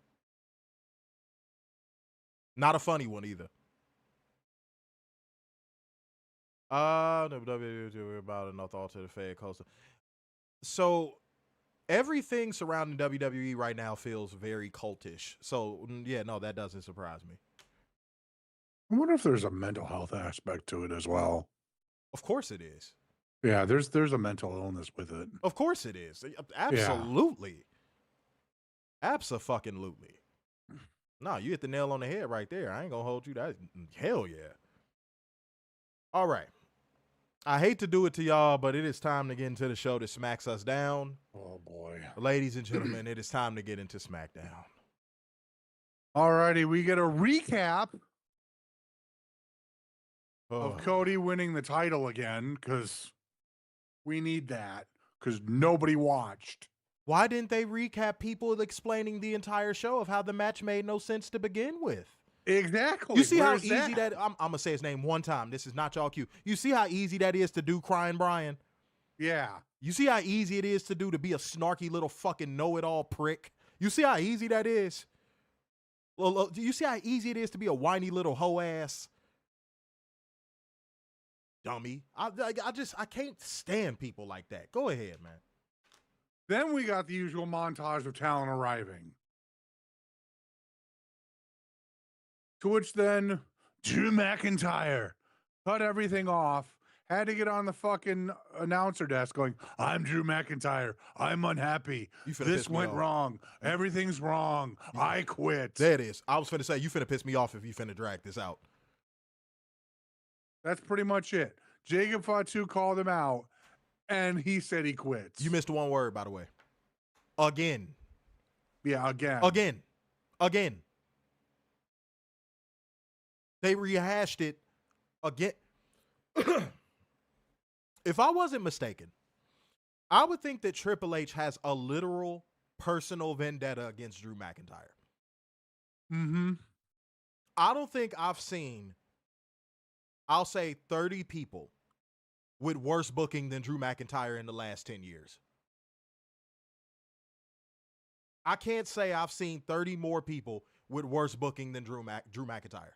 A: Not a funny one either. WWE about enough thought to the Fed Coast. So everything surrounding WWE right now feels very cultish. So yeah, no, that doesn't surprise me.
B: I wonder if there's a mental health aspect to it as well.
A: Of course it is.
B: Yeah, there's a mental illness with it.
A: Of course it is. Absolutely. Yeah. Abso-fucking-lutely. No, you hit the nail on the head right there. I ain't gonna hold you. That hell yeah. All right. I hate to do it to y'all, but it is time to get into the show that smacks us down.
B: Oh boy.
A: Ladies and gentlemen, it is time to get into SmackDown.
B: All righty, we get a recap of Cody winning the title again, because we need that, because nobody watched.
A: Why didn't they recap people explaining the entire show of how the match made no sense to begin with?
B: Exactly.
A: You see how easy that I'm going to say his name one time. This is not y'all cue. You see how easy that is to do, Crying Brian?
B: Yeah.
A: You see how easy it is to do, to be a snarky little fucking know-it-all prick? You see how easy that is? Well, do you see how easy it is to be a whiny little hoe ass? Dummy. I can't stand people like that. Go ahead, man.
B: Then we got the usual montage of talent arriving. To which then Drew McIntyre cut everything off, had to get on the fucking announcer desk going, I'm Drew McIntyre. I'm unhappy. This went wrong. Everything's wrong. I quit.
A: There it is. I was finna say, you finna piss me off if you finna drag this out.
B: That's pretty much it. Jacob Fatu called him out, and he said he quits.
A: You missed one word, by the way. Again.
B: Yeah, again.
A: Again. They rehashed it again. If I wasn't mistaken, I would think that Triple H has a literal personal vendetta against Drew McIntyre.
B: Mm-hmm.
A: I don't think I've seen, I'll say 30 people with worse booking than Drew McIntyre in the last 10 years. I can't say I've seen 30 more people with worse booking than Drew McIntyre.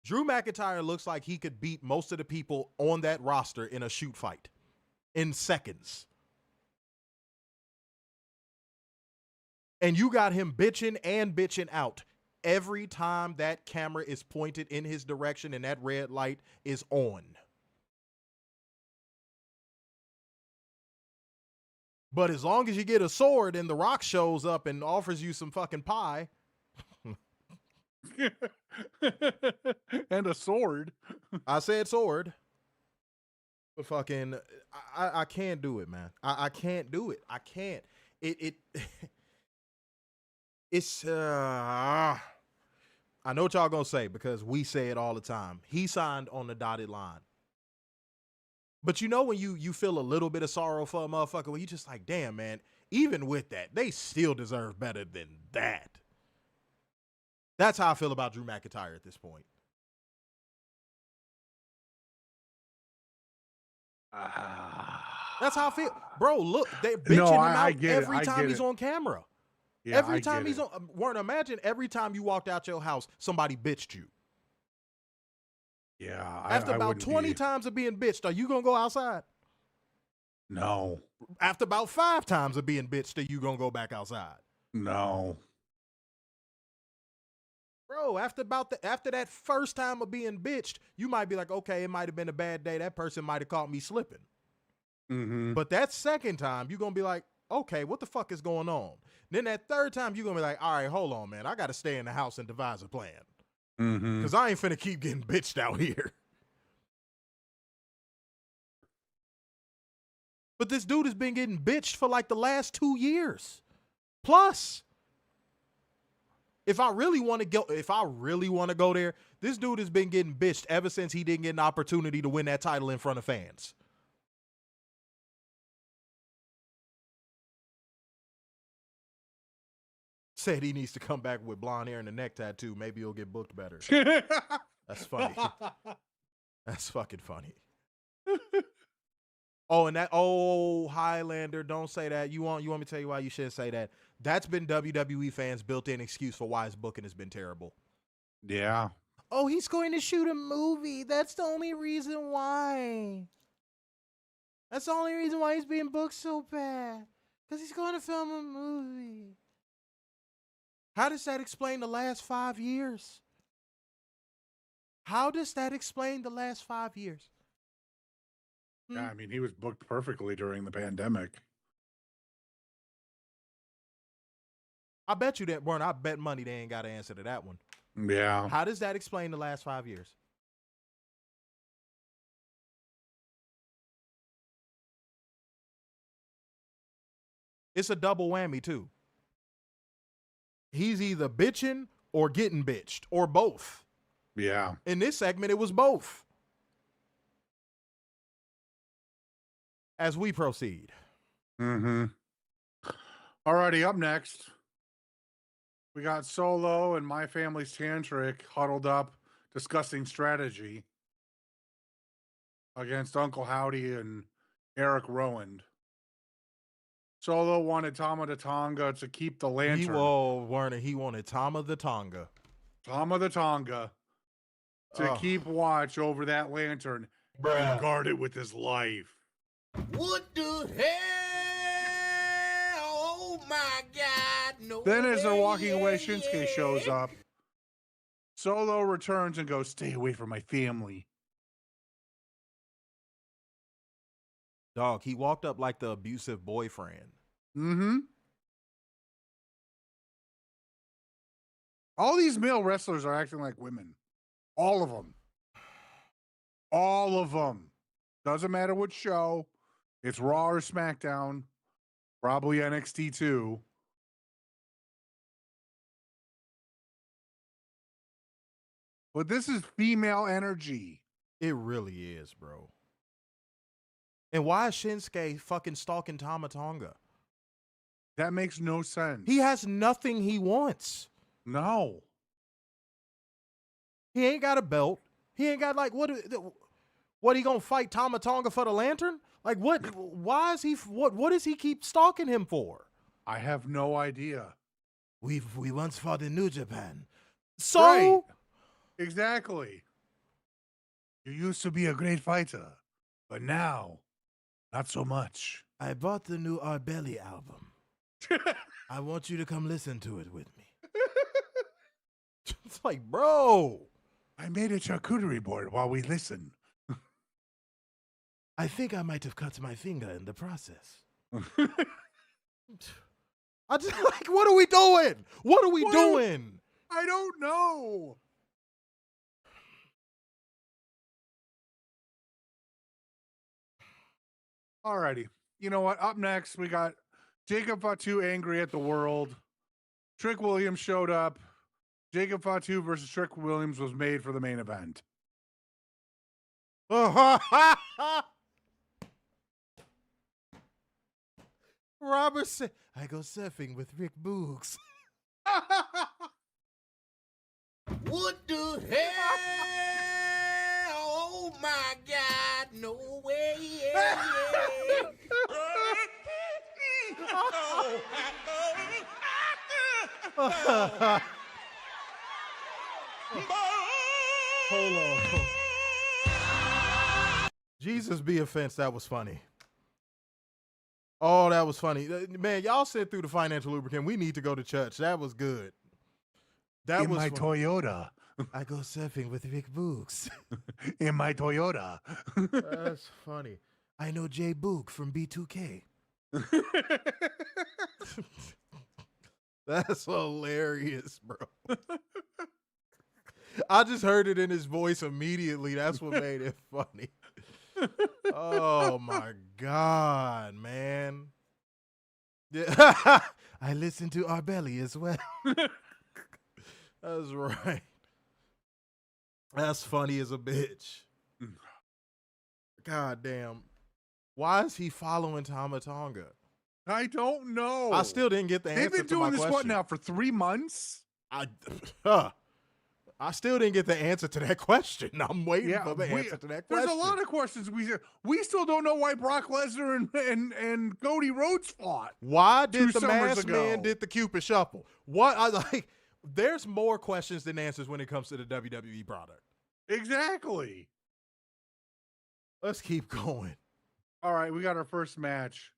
A: Drew McIntyre looks like he could beat most of the people on that roster in a shoot fight in seconds. And you got him bitching and bitching out every time that camera is pointed in his direction and that red light is on. But as long as you get a sword and The Rock shows up and offers you some fucking pie.
B: And a sword.
A: I said sword. But fucking, I can't do it, man. I can't do it. I can't. It's, I know what y'all gonna say because we say it all the time. He signed on the dotted line. But you know when you feel a little bit of sorrow for a motherfucker, when you just like, damn, man, even with that, they still deserve better than that. That's how I feel about Drew McIntyre at this point. That's how I feel. Bro, look, they're bitching him out every time he's on camera.
B: Yeah,
A: every time he's on. Warren, imagine every time you walked out your house, somebody bitched you.
B: Yeah.
A: After about 20 times of being bitched, are you going to go outside?
B: No.
A: After about 5 times of being bitched, are you going to go back outside?
B: No.
A: Bro, after that first time of being bitched, you might be like, okay, it might have been a bad day. That person might have caught me slipping.
B: Mm-hmm.
A: But that second time, you're going to be like, okay, what the fuck is going on? Then that third time, you're going to be like, all right, hold on, man. I got to stay in the house and devise a plan.
B: Mm-hmm.
A: Because I ain't finna keep getting bitched out here. But this dude has been getting bitched for like the last 2 years. Plus, if I really want to go there, this dude has been getting bitched ever since he didn't get an opportunity to win that title in front of fans. Said he needs to come back with blonde hair and a neck tattoo. Maybe he'll get booked better. That's funny. That's fucking funny. Oh, and Highlander, don't say that. You want me to tell you why you shouldn't say that? That's been WWE fans' built-in excuse for why his booking has been terrible.
B: Yeah.
C: Oh, he's going to shoot a movie. That's the only reason why. That's the only reason why he's being booked so bad. Because he's going to film a movie.
A: How does that explain the last 5 years? How does that explain the last 5 years?
B: Yeah, I mean, he was booked perfectly during the pandemic.
A: I bet you that, Warren, I bet money they ain't got an answer to that one.
B: Yeah.
A: How does that explain the last 5 years? It's a double whammy, too. He's either bitching or getting bitched, or both.
B: Yeah.
A: In this segment, it was both. As we proceed.
B: Mm-hmm. Alrighty, up next, we got Solo and My Family's Tantric huddled up discussing strategy against Uncle Howdy and Eric Rowan. Solo wanted Tama the Tonga to keep the lantern.
A: He wanted Tama the Tonga.
B: Tama the Tonga to keep watch over that lantern and guard it with his life.
C: What the hell? Oh my God. No.
B: Then as they're walking away, Shinsuke shows up. Solo returns and goes, "Stay away from my family."
A: Dog, he walked up like the abusive boyfriend.
B: Mm-hmm. All these male wrestlers are acting like women. All of them. All of them. Doesn't matter what show. It's Raw or SmackDown. Probably NXT too. But this is female energy.
A: It really is, bro. And why is Shinsuke fucking stalking Tama Tonga?
B: That makes no sense.
A: He has nothing he wants.
B: No.
A: He ain't got a belt. He ain't got what he gonna fight Tama Tonga for the lantern? Like what? Why is he? What does he keep stalking him for?
B: I have no idea.
C: We once fought in New Japan.
A: So
B: right. Exactly. You used to be a great fighter, but now, not so much.
C: I bought the new Our Belly album. I want you to come listen to it with me.
A: It's like, bro.
B: I made a charcuterie board while we listen.
C: I think I might have cut my finger in the process.
A: I just like, what are we doing? What are we doing?
B: I don't know. Alrighty. You know what? Up next, we got Jacob Fatu angry at the world. Trick Williams showed up. Jacob Fatu versus Trick Williams was made for the main event.
A: Robert said, I go surfing with Rick Boogs.
C: What the hell? Oh my God, no way.
A: Hold on. Jesus be offense, that was funny. Oh, that was funny. Man, y'all sit through the financial lubricant. We need to go to church. That was good. That
B: In
A: was
B: my
A: fun.
B: Toyota.
A: I go surfing with Rick Boogs.
B: In my Toyota.
A: That's funny. I know Jay Book from B2K. That's hilarious, bro. I just heard it in his voice immediately. That's what made it funny. Oh my God, man. Yeah. I listen to Our Belly as well. That's right. That's funny as a bitch. God damn. Why is he following Tama Tonga?
B: I don't know.
A: I still didn't get the answer
B: They've been
A: to my
B: doing this,
A: question.
B: what, now for 3 months?
A: I still didn't get the answer to that question. I'm waiting for the answer to that question.
B: There's a lot of questions we still don't know why Brock Lesnar and Cody Rhodes fought.
A: Why did
B: 2
A: the
B: summers
A: masked
B: ago.
A: man did the Cupid shuffle? What I like there's more questions than answers when it comes to the WWE product.
B: Exactly.
A: Let's keep going.
B: All right, we got our first match.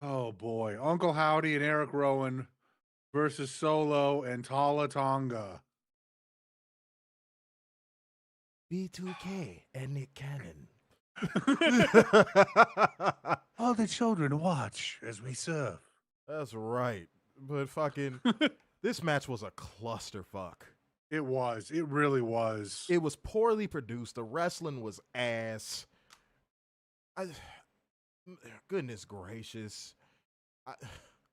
B: Oh boy, Uncle Howdy and Eric Rowan versus Solo and Tala Tonga.
A: B2K and Nick Cannon.
B: All the children watch as we surf.
A: That's right. But fucking this match was a clusterfuck.
B: It was. It really was.
A: It was poorly produced. The wrestling was ass. Goodness gracious.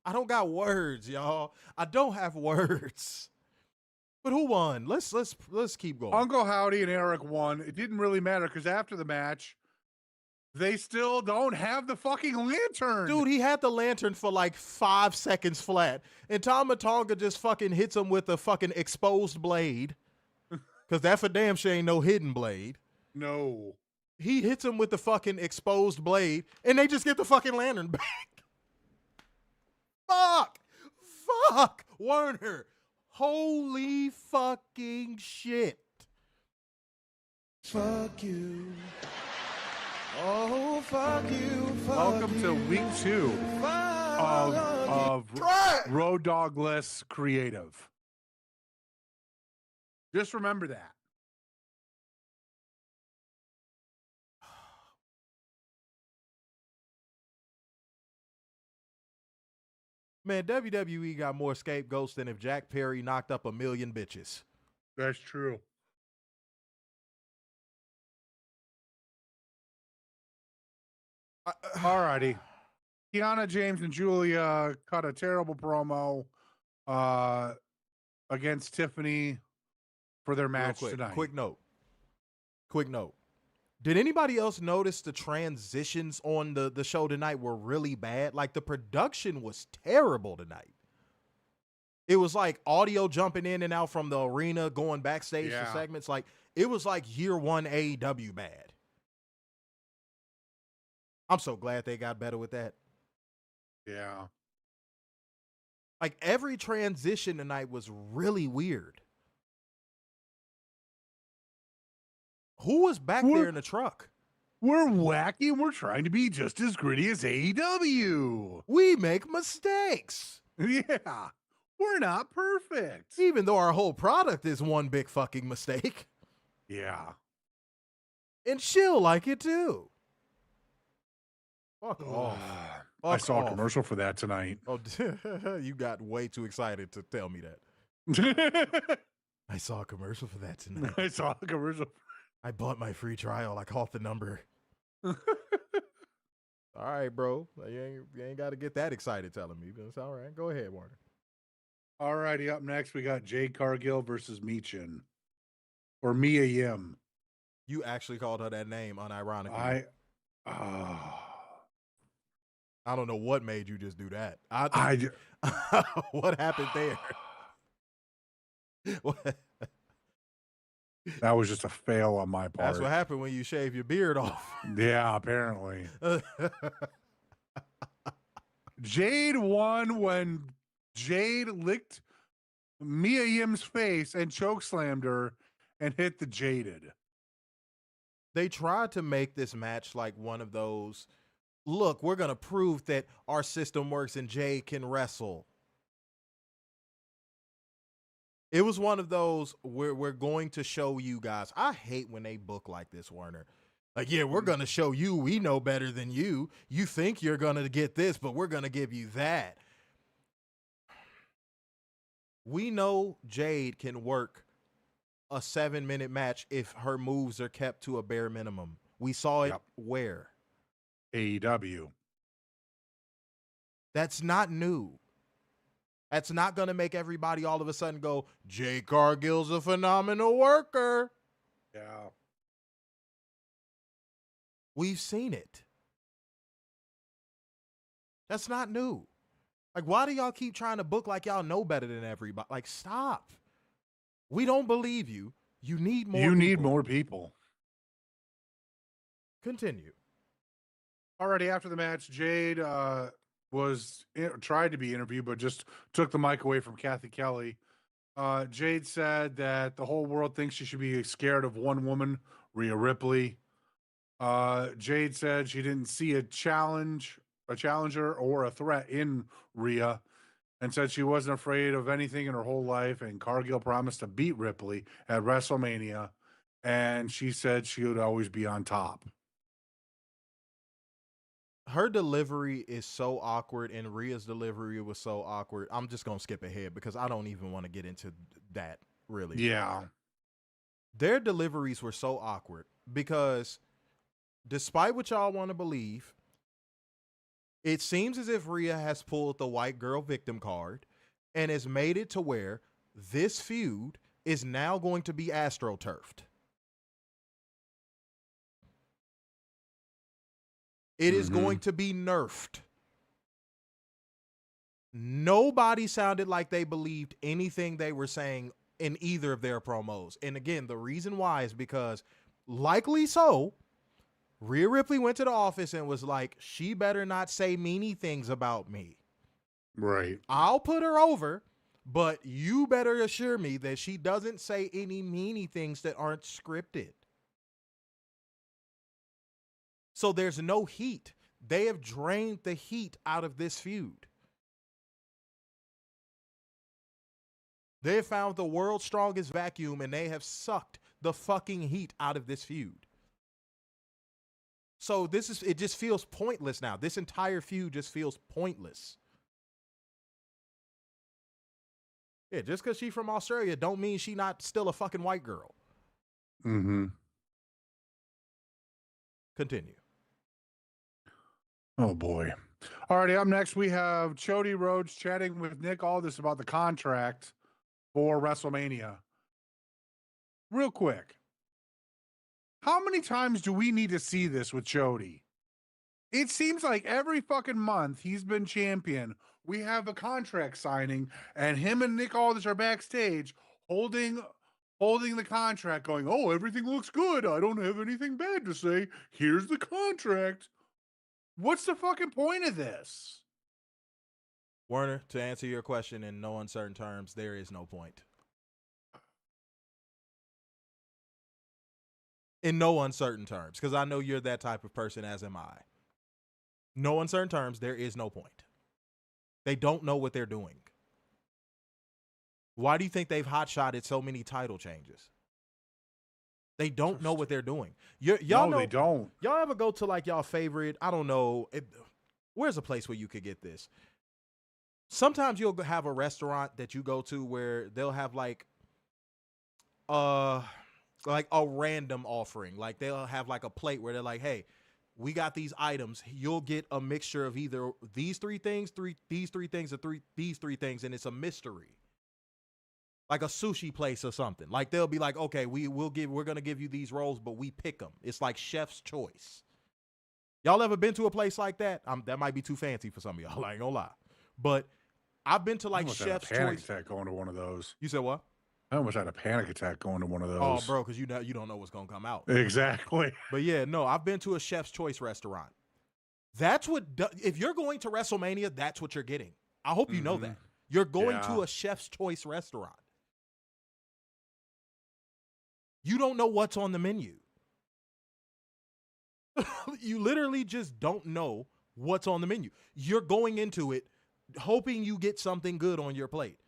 A: I don't got words, y'all. I don't have words. But who won? Let's keep going.
B: Uncle Howdy and Eric won. It didn't really matter because after the match, they still don't have the fucking lantern.
A: Dude, he had the lantern for like 5 seconds flat. And Tama Tonga just fucking hits him with a fucking exposed blade. Because that for damn sure ain't no hidden blade.
B: No.
A: He hits him with the fucking exposed blade, and they just get the fucking lantern back. Fuck, Werner. Holy fucking shit.
C: Fuck you. Oh, fuck you.
B: Welcome to week 2 of Road Dogless Creative. Just remember that.
A: Man, WWE got more scapegoats than if Jack Perry knocked up 1 million bitches.
B: That's true. Alrighty. Kiana James and Julia cut a terrible promo against Tiffany for their match tonight.
A: Quick note. Did anybody else notice the transitions on the show tonight were really bad? Like the production was terrible tonight. It was like audio jumping in and out from the arena, going backstage to segments. Like it was like year 1 AEW bad. I'm so glad they got better with that.
B: Yeah.
A: Like every transition tonight was really weird. Who was back there in the truck?
B: We're wacky and we're trying to be just as gritty as AEW.
A: We make mistakes.
B: Yeah. We're not perfect.
A: Even though our whole product is one big fucking mistake.
B: Yeah.
A: And she'll like it too. Fuck off.
B: I saw a commercial for that tonight.
A: Oh, you got way too excited to tell me that. I saw a commercial for that tonight.
B: I saw a commercial.
A: I bought my free trial. I called the number. All right, bro. You ain't got to get that excited telling me. But it's all right. Go ahead, Warner.
B: All righty. Up next, we got Jade Cargill versus Michin. Or Mia Yim.
A: You actually called her that name unironically. I don't know what made you just do that. What happened there?
B: That was just a fail on my part.
A: That's what happened when you shave your beard off.
B: Yeah, apparently. Jade won when Jade licked Mia Yim's face and chokeslammed her and hit the Jaded.
A: They tried to make this match like one of those, look, we're going to prove that our system works and Jade can wrestle. It was one of those where we're going to show you guys. I hate when they book like this, Werner. Like, yeah, we're going to show you we know better than you. You think you're going to get this, but we're going to give you that. We know Jade can work a 7-minute match if her moves are kept to a bare minimum. We saw it where?
B: AEW.
A: That's not new. That's not going to make everybody all of a sudden go, Jade Cargill's a phenomenal worker.
B: Yeah.
A: We've seen it. That's not new. Like, why do y'all keep trying to book like y'all know better than everybody? Like, stop. We don't believe you. You need more people.
B: You need more people.
A: Continue.
B: Already after the match, Jade tried to be interviewed, but just took the mic away from Kathy Kelly. Jade said that the whole world thinks she should be scared of one woman, Rhea Ripley. Jade said she didn't see a challenger or a threat in Rhea, and said she wasn't afraid of anything in her whole life. And Cargill promised to beat Ripley at WrestleMania, and she said she would always be on top.
A: Her delivery is so awkward, and Rhea's delivery was so awkward. I'm just going to skip ahead because I don't even want to get into that, really.
B: Yeah.
A: Their deliveries were so awkward because despite what y'all want to believe, it seems as if Rhea has pulled the white girl victim card and has made it to where this feud is now going to be astroturfed. It is going to be nerfed. Nobody sounded like they believed anything they were saying in either of their promos. And again, the reason why is because, likely so, Rhea Ripley went to the office and was like, she better not say meany things about me.
B: Right.
A: I'll put her over, but you better assure me that she doesn't say any meany things that aren't scripted. So there's no heat. They have drained the heat out of this feud. They have found the world's strongest vacuum and they have sucked the fucking heat out of this feud. So it just feels pointless now. This entire feud just feels pointless. Yeah, just because she's from Australia don't mean she not still a fucking white girl.
B: Mm-hmm.
A: Continue.
B: Oh, boy. Alrighty, up next, we have Cody Rhodes chatting with Nick Aldis about the contract for WrestleMania. Real quick. How many times do we need to see this with Cody? It seems like every fucking month he's been champion. We have a contract signing, and him and Nick Aldis are backstage holding the contract going, oh, everything looks good. I don't have anything bad to say. Here's the contract. What's the fucking point of this?
A: Werner, to answer your question in no uncertain terms, there is no point. In no uncertain terms, because I know you're that type of person, as am I. No uncertain terms, there is no point. They don't know what they're doing. Why do you think they've hot-shotted so many title changes? They don't know what they're doing. Y'all know,
B: they don't.
A: Y'all ever go to like y'all favorite, I don't know, where's a place where you could get this? Sometimes you'll have a restaurant that you go to where they'll have like a random offering. Like they'll have like a plate where they're like, hey, we got these items. You'll get a mixture of either these three things, these three things, or these three things, and it's a mystery. Like a sushi place or something. Like they'll be like, okay, we're gonna give you these rolls, but we pick them. It's like chef's choice. Y'all ever been to a place like that? That might be too fancy for some of y'all. I ain't gonna lie, but I've been to
B: I
A: like
B: almost had a
A: Chef's
B: panic
A: Choice.
B: attack going to one of those.
A: You said what?
B: I almost had a panic attack going to one of those.
A: Oh, bro, because you don't know what's gonna come out.
B: Exactly.
A: But yeah, no, I've been to a Chef's Choice restaurant. That's what, if you're going to WrestleMania, that's what you're getting. I hope you know that. You're going to a Chef's Choice restaurant. You don't know what's on the menu. You literally just don't know what's on the menu. You're going into it hoping you get something good on your plate.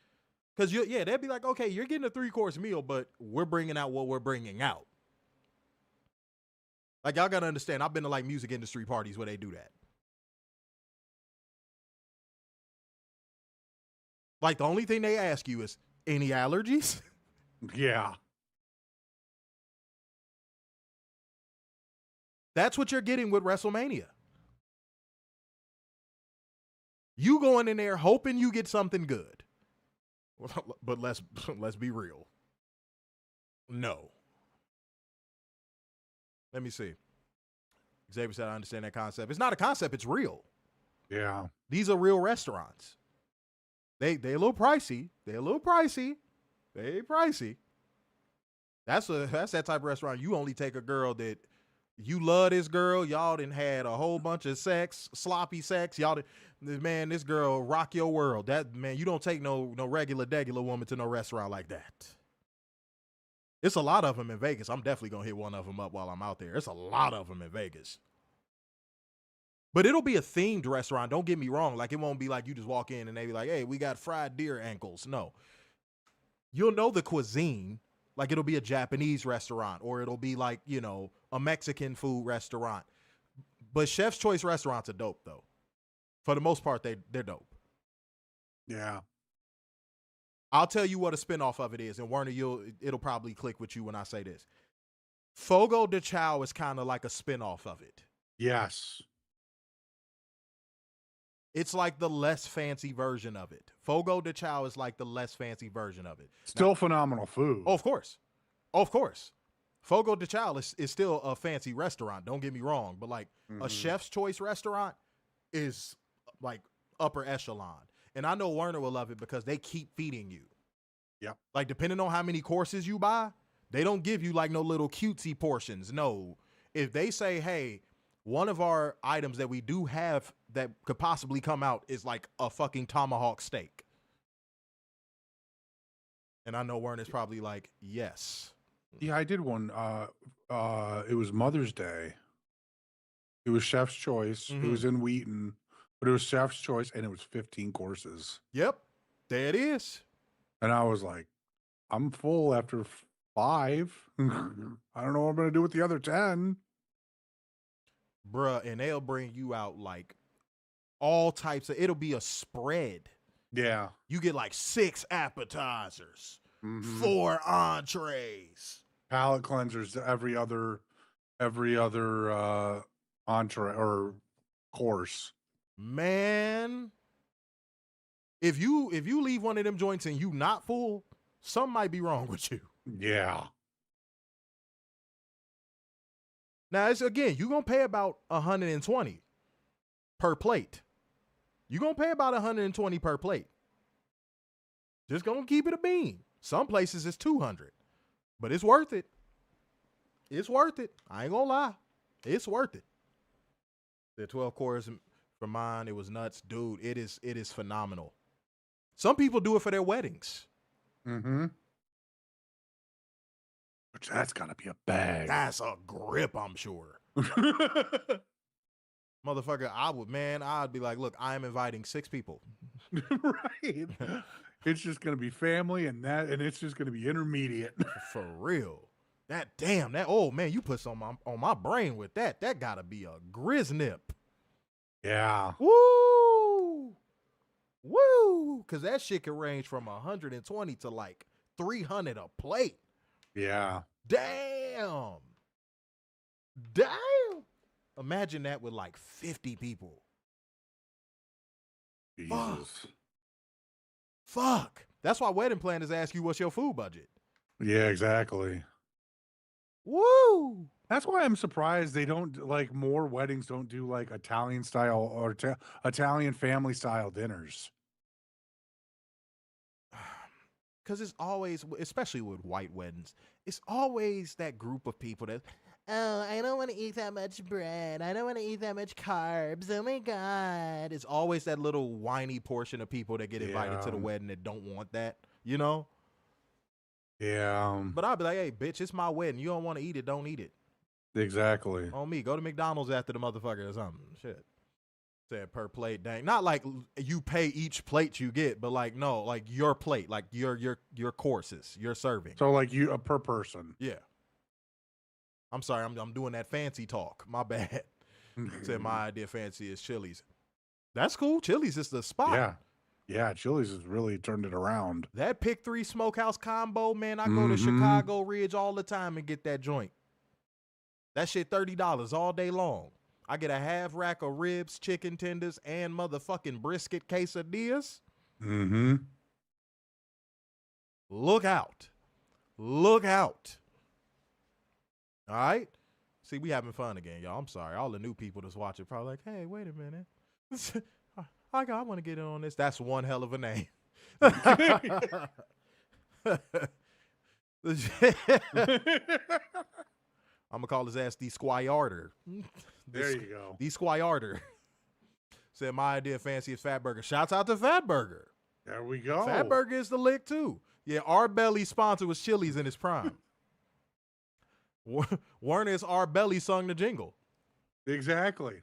A: Because, they'd be like, okay, you're getting a 3-course meal, but we're bringing out what we're bringing out. Like, y'all got to understand, I've been to, like, music industry parties where they do that. Like, the only thing they ask you is, any allergies?
B: Yeah.
A: That's what you're getting with WrestleMania. You going in there hoping you get something good. But let's be real. No. Let me see. Xavier said, I understand that concept. It's not a concept, it's real.
B: Yeah.
A: These are real restaurants. They a little pricey. They're a little pricey. They pricey. That's that type of restaurant. You only take a girl that you love this girl. Y'all done had a whole bunch of sex, sloppy sex. Man, this girl rock your world. That man, you don't take no regular woman to no restaurant like that. It's a lot of them in Vegas. I'm definitely gonna hit one of them up while I'm out there. It's a lot of them in Vegas. But it'll be a themed restaurant. Don't get me wrong. Like, it won't be like you just walk in and they be like, hey, we got fried deer ankles. No. You'll know the cuisine. Like, it'll be a Japanese restaurant, or it'll be like, a Mexican food restaurant. But Chef's Choice restaurants are dope, though. For the most part, they're dope.
B: Yeah.
A: I'll tell you what a spinoff of it is, and Werner, it'll probably click with you when I say this. Fogo de Chao is kind of like a spinoff of it.
B: Yes.
A: It's like the less fancy version of it. Fogo de Chao is like the less fancy version of it.
B: Still phenomenal food.
A: Oh, of course. Of course. Fogo de Chao is still a fancy restaurant. Don't get me wrong. But like a Chef's Choice restaurant is like upper echelon. And I know Werner will love it because they keep feeding you.
B: Yep.
A: Like, depending on how many courses you buy, they don't give you like no little cutesy portions. No. If they say, hey, one of our items that we do have that could possibly come out is like a fucking tomahawk steak. And I know Werner's probably like, yes.
B: Yeah, I did one. It was Mother's Day. It was Chef's Choice. It was in Wheaton, but it was Chef's Choice, and it was 15 courses.
A: Yep. There it is.
B: And I was like, I'm full after 5. I don't know what I'm going to do with the other 10.
A: Bruh, and they'll bring you out like all types of, it'll be a spread.
B: Yeah.
A: You get like 6 appetizers, 4 entrees.
B: Palate cleansers to every other entree or course.
A: Man, if you leave one of them joints and you not full, something might be wrong with you.
B: Yeah.
A: Now, it's again, you're going to pay about $120 per plate. You're going to pay about $120 per plate. Just going to keep it a bean. Some places it's $200, but it's worth it. It's worth it. I ain't going to lie. It's worth it. The 12 course for mine, it was nuts. Dude, it is phenomenal. Some people do it for their weddings.
B: Which that's got to be a bag.
A: That's a grip, I'm sure. Motherfucker, I'd be like, look, I am inviting 6 people.
B: Right. It's just going to be family and it's just going to be intermediate.
A: For real. Oh man, you put some on my brain with that. That gotta be a griznip.
B: Yeah.
A: Woo! Woo! Cause that shit can range from 120 to like 300 a plate.
B: Yeah.
A: Damn. Imagine that with like 50 people.
B: Jesus.
A: Fuck. That's why wedding planners ask you what's your food budget.
B: Yeah, exactly.
A: Woo!
B: That's why I'm surprised they don't like more weddings don't do like Italian style or Italian family style dinners.
A: Because it's always, especially with white weddings, it's always that group of people that, oh, I don't want to eat that much bread. I don't want to eat that much carbs. Oh my God. It's always that little whiny portion of people that get invited to the wedding that don't want that, you know?
B: Yeah.
A: But I'll be like, hey, bitch, it's my wedding. You don't want to eat it, don't eat it.
B: Exactly.
A: On me. Go to McDonald's after the motherfucker or something. Shit. Said per plate, dang. Not like you pay each plate you get, but like no, like your plate, like your courses, your serving.
B: So like you per person.
A: Yeah. I'm sorry, I'm doing that fancy talk. My bad. Said my idea fancy is Chili's. That's cool. Chili's is the spot.
B: Yeah. Yeah, Chili's has really turned it around.
A: That Pick 3 Smokehouse combo, man. I go to Chicago Ridge all the time and get that joint. That shit $30 all day long. I get a half rack of ribs, chicken tenders, and motherfucking brisket quesadillas.
B: Mm-hmm.
A: Look out. Look out. All right? See, we having fun again, y'all. I'm sorry. All the new people that's watching probably like, hey, wait a minute. I want to get in on this. That's one hell of a name. I'm going to call his ass the Squire.
B: There you go.
A: The Squire. Said my idea fancy is Fat Burger. Shouts out to Fat Burger.
B: There we go.
A: Fat Burger is the lick too. Yeah, our belly sponsor was Chili's in his prime. Warner's Our Belly sung the jingle.
B: Exactly.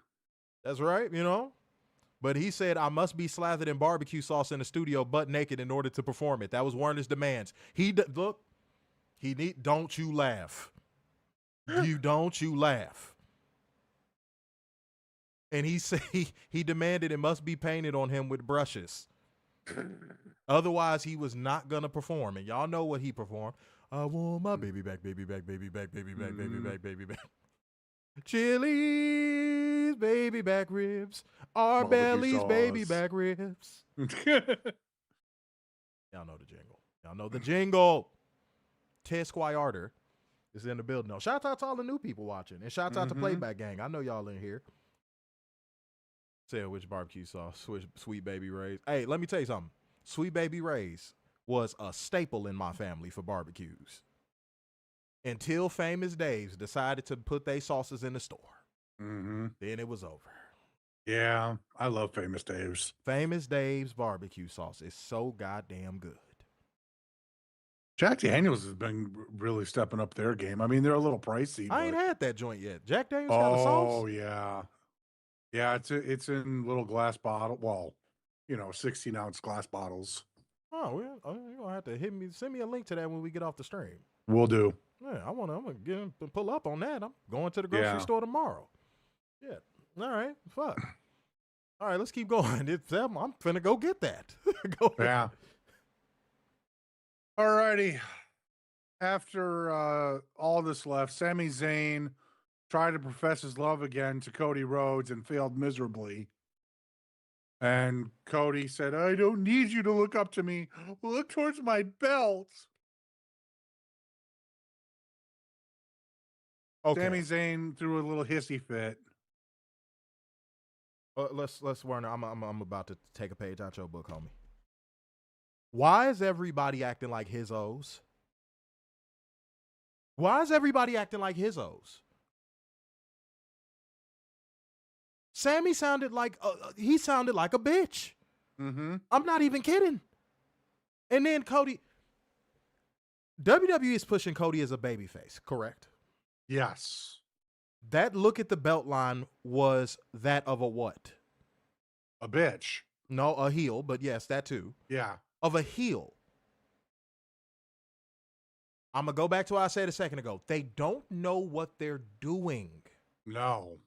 A: That's right, you know. But he said, I must be slathered in barbecue sauce in the studio butt naked in order to perform it. That was Warner's demands. Don't you laugh. Don't you laugh. And he said he demanded it must be painted on him with brushes. Otherwise, he was not going to perform. And y'all know what he performed. I want my baby back, baby back, baby back, baby back, baby back, baby back. Chili's baby back ribs. Our bellies baby back ribs. Y'all know the jingle. Y'all know the jingle. Ted Squire is in the building. No, shout out to all the new people watching. And shout out to Playback Gang. I know y'all in here. Say which barbecue sauce, Sweet Baby Ray's. Hey, let me tell you something. Sweet Baby Ray's was a staple in my family for barbecues. Until Famous Dave's decided to put their sauces in the store.
B: Mm-hmm.
A: Then it was over.
B: Yeah, I love Famous Dave's.
A: Famous Dave's barbecue sauce is so goddamn good.
B: Jack Daniels has been really stepping up their game. I mean, they're a little pricey.
A: I ain't had that joint yet. Jack Daniels got a sauce?
B: Oh, yeah. Yeah, it's in little glass bottle. Well, 16-ounce glass bottles.
A: Oh, you're gonna have to send me a link to that when we get off the stream.
B: Will do.
A: Yeah, I'm gonna pull up on that. I'm going to the grocery store tomorrow. Yeah. All right. Fuck. All right, let's keep going. I'm finna go get that. Go ahead.
B: Yeah. All righty. After all this left, Sami Zayn tried to profess his love again to Cody Rhodes and failed miserably. And Cody said, I don't need you to look up to me. Look towards my belt. Okay. Sami Zayn threw a little hissy fit.
A: Let's Werner. I'm about to take a page out your book, homie. Why is everybody acting like his O's? Why is everybody acting like his O's? Sammy sounded like a bitch.
B: Mm-hmm.
A: I'm not even kidding. And then Cody, WWE is pushing Cody as a babyface, correct?
B: Yes.
A: That look at the belt line was that of a what?
B: A bitch.
A: No, a heel, but yes, that too.
B: Yeah.
A: Of a heel. I'm going to go back to what I said a second ago. They don't know what they're doing.
B: No.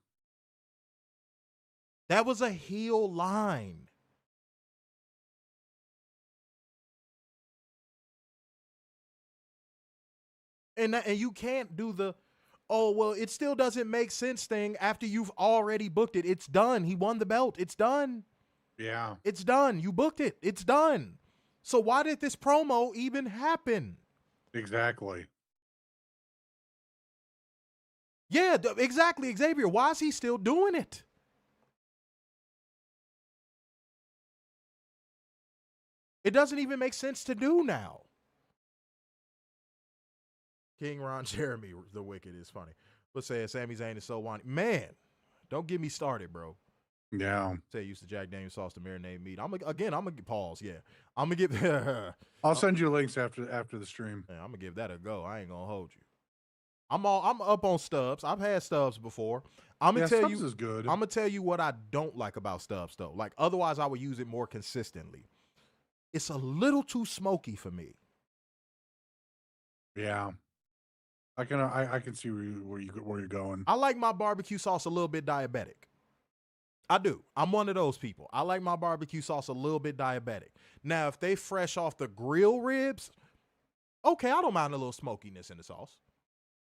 A: That was a heel line. And you can't do the, oh, well, it still doesn't make sense thing after you've already booked it. It's done. He won the belt. It's done.
B: Yeah.
A: It's done. You booked it. It's done. So why did this promo even happen?
B: Exactly.
A: Yeah, exactly, Xavier. Why is he still doing it? It doesn't even make sense to do now. King Ron Jeremy, the Wicked, is funny. But say Sami Zayn is so whiny. Man, don't get me started, bro.
B: Yeah.
A: Say used to Jack Daniels sauce to marinate meat. I'm gonna pause. Yeah, I'm gonna give.
B: I'll send you links after the stream.
A: Man, I'm gonna give that a go. I ain't gonna hold you. I'm up on Stubbs. I've had Stubbs before. I'm gonna tell
B: Stubbs
A: you
B: is good.
A: I'm gonna tell you what I don't like about Stubbs though. Like otherwise I would use it more consistently. It's a little too smoky for me.
B: Yeah. I can see where you're going.
A: I like my barbecue sauce a little bit diabetic. I do. I'm one of those people. I like my barbecue sauce a little bit diabetic. Now, if they fresh off the grill ribs, okay, I don't mind a little smokiness in the sauce.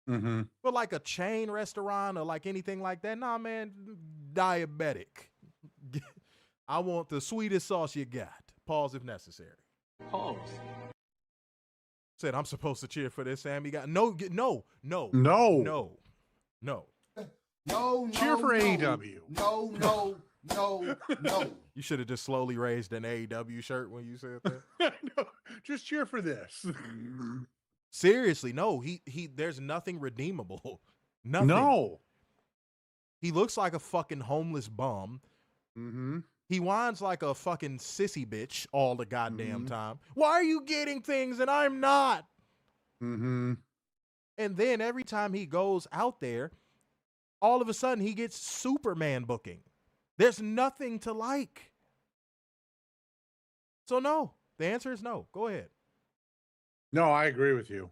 B: Mm-hmm.
A: But like a chain restaurant or like anything like that, nah, man, diabetic. I want the sweetest sauce you got. Pause if necessary.
E: Pause.
A: Said I'm supposed to cheer for this Sammy guy. No.
B: No. Cheer for AEW.
C: No.
A: You should have just slowly raised an AEW shirt when you said that.
B: No, just cheer for this.
A: Seriously, no. He there's nothing redeemable. Nothing.
B: No.
A: He looks like a fucking homeless bum.
B: Mm-hmm.
A: He whines like a fucking sissy bitch all the goddamn time. Why are you getting things and I'm not?
B: Mm-hmm.
A: And then every time he goes out there, all of a sudden he gets Superman booking. There's nothing to like. So no, the answer is no. Go ahead.
B: No, I agree with you.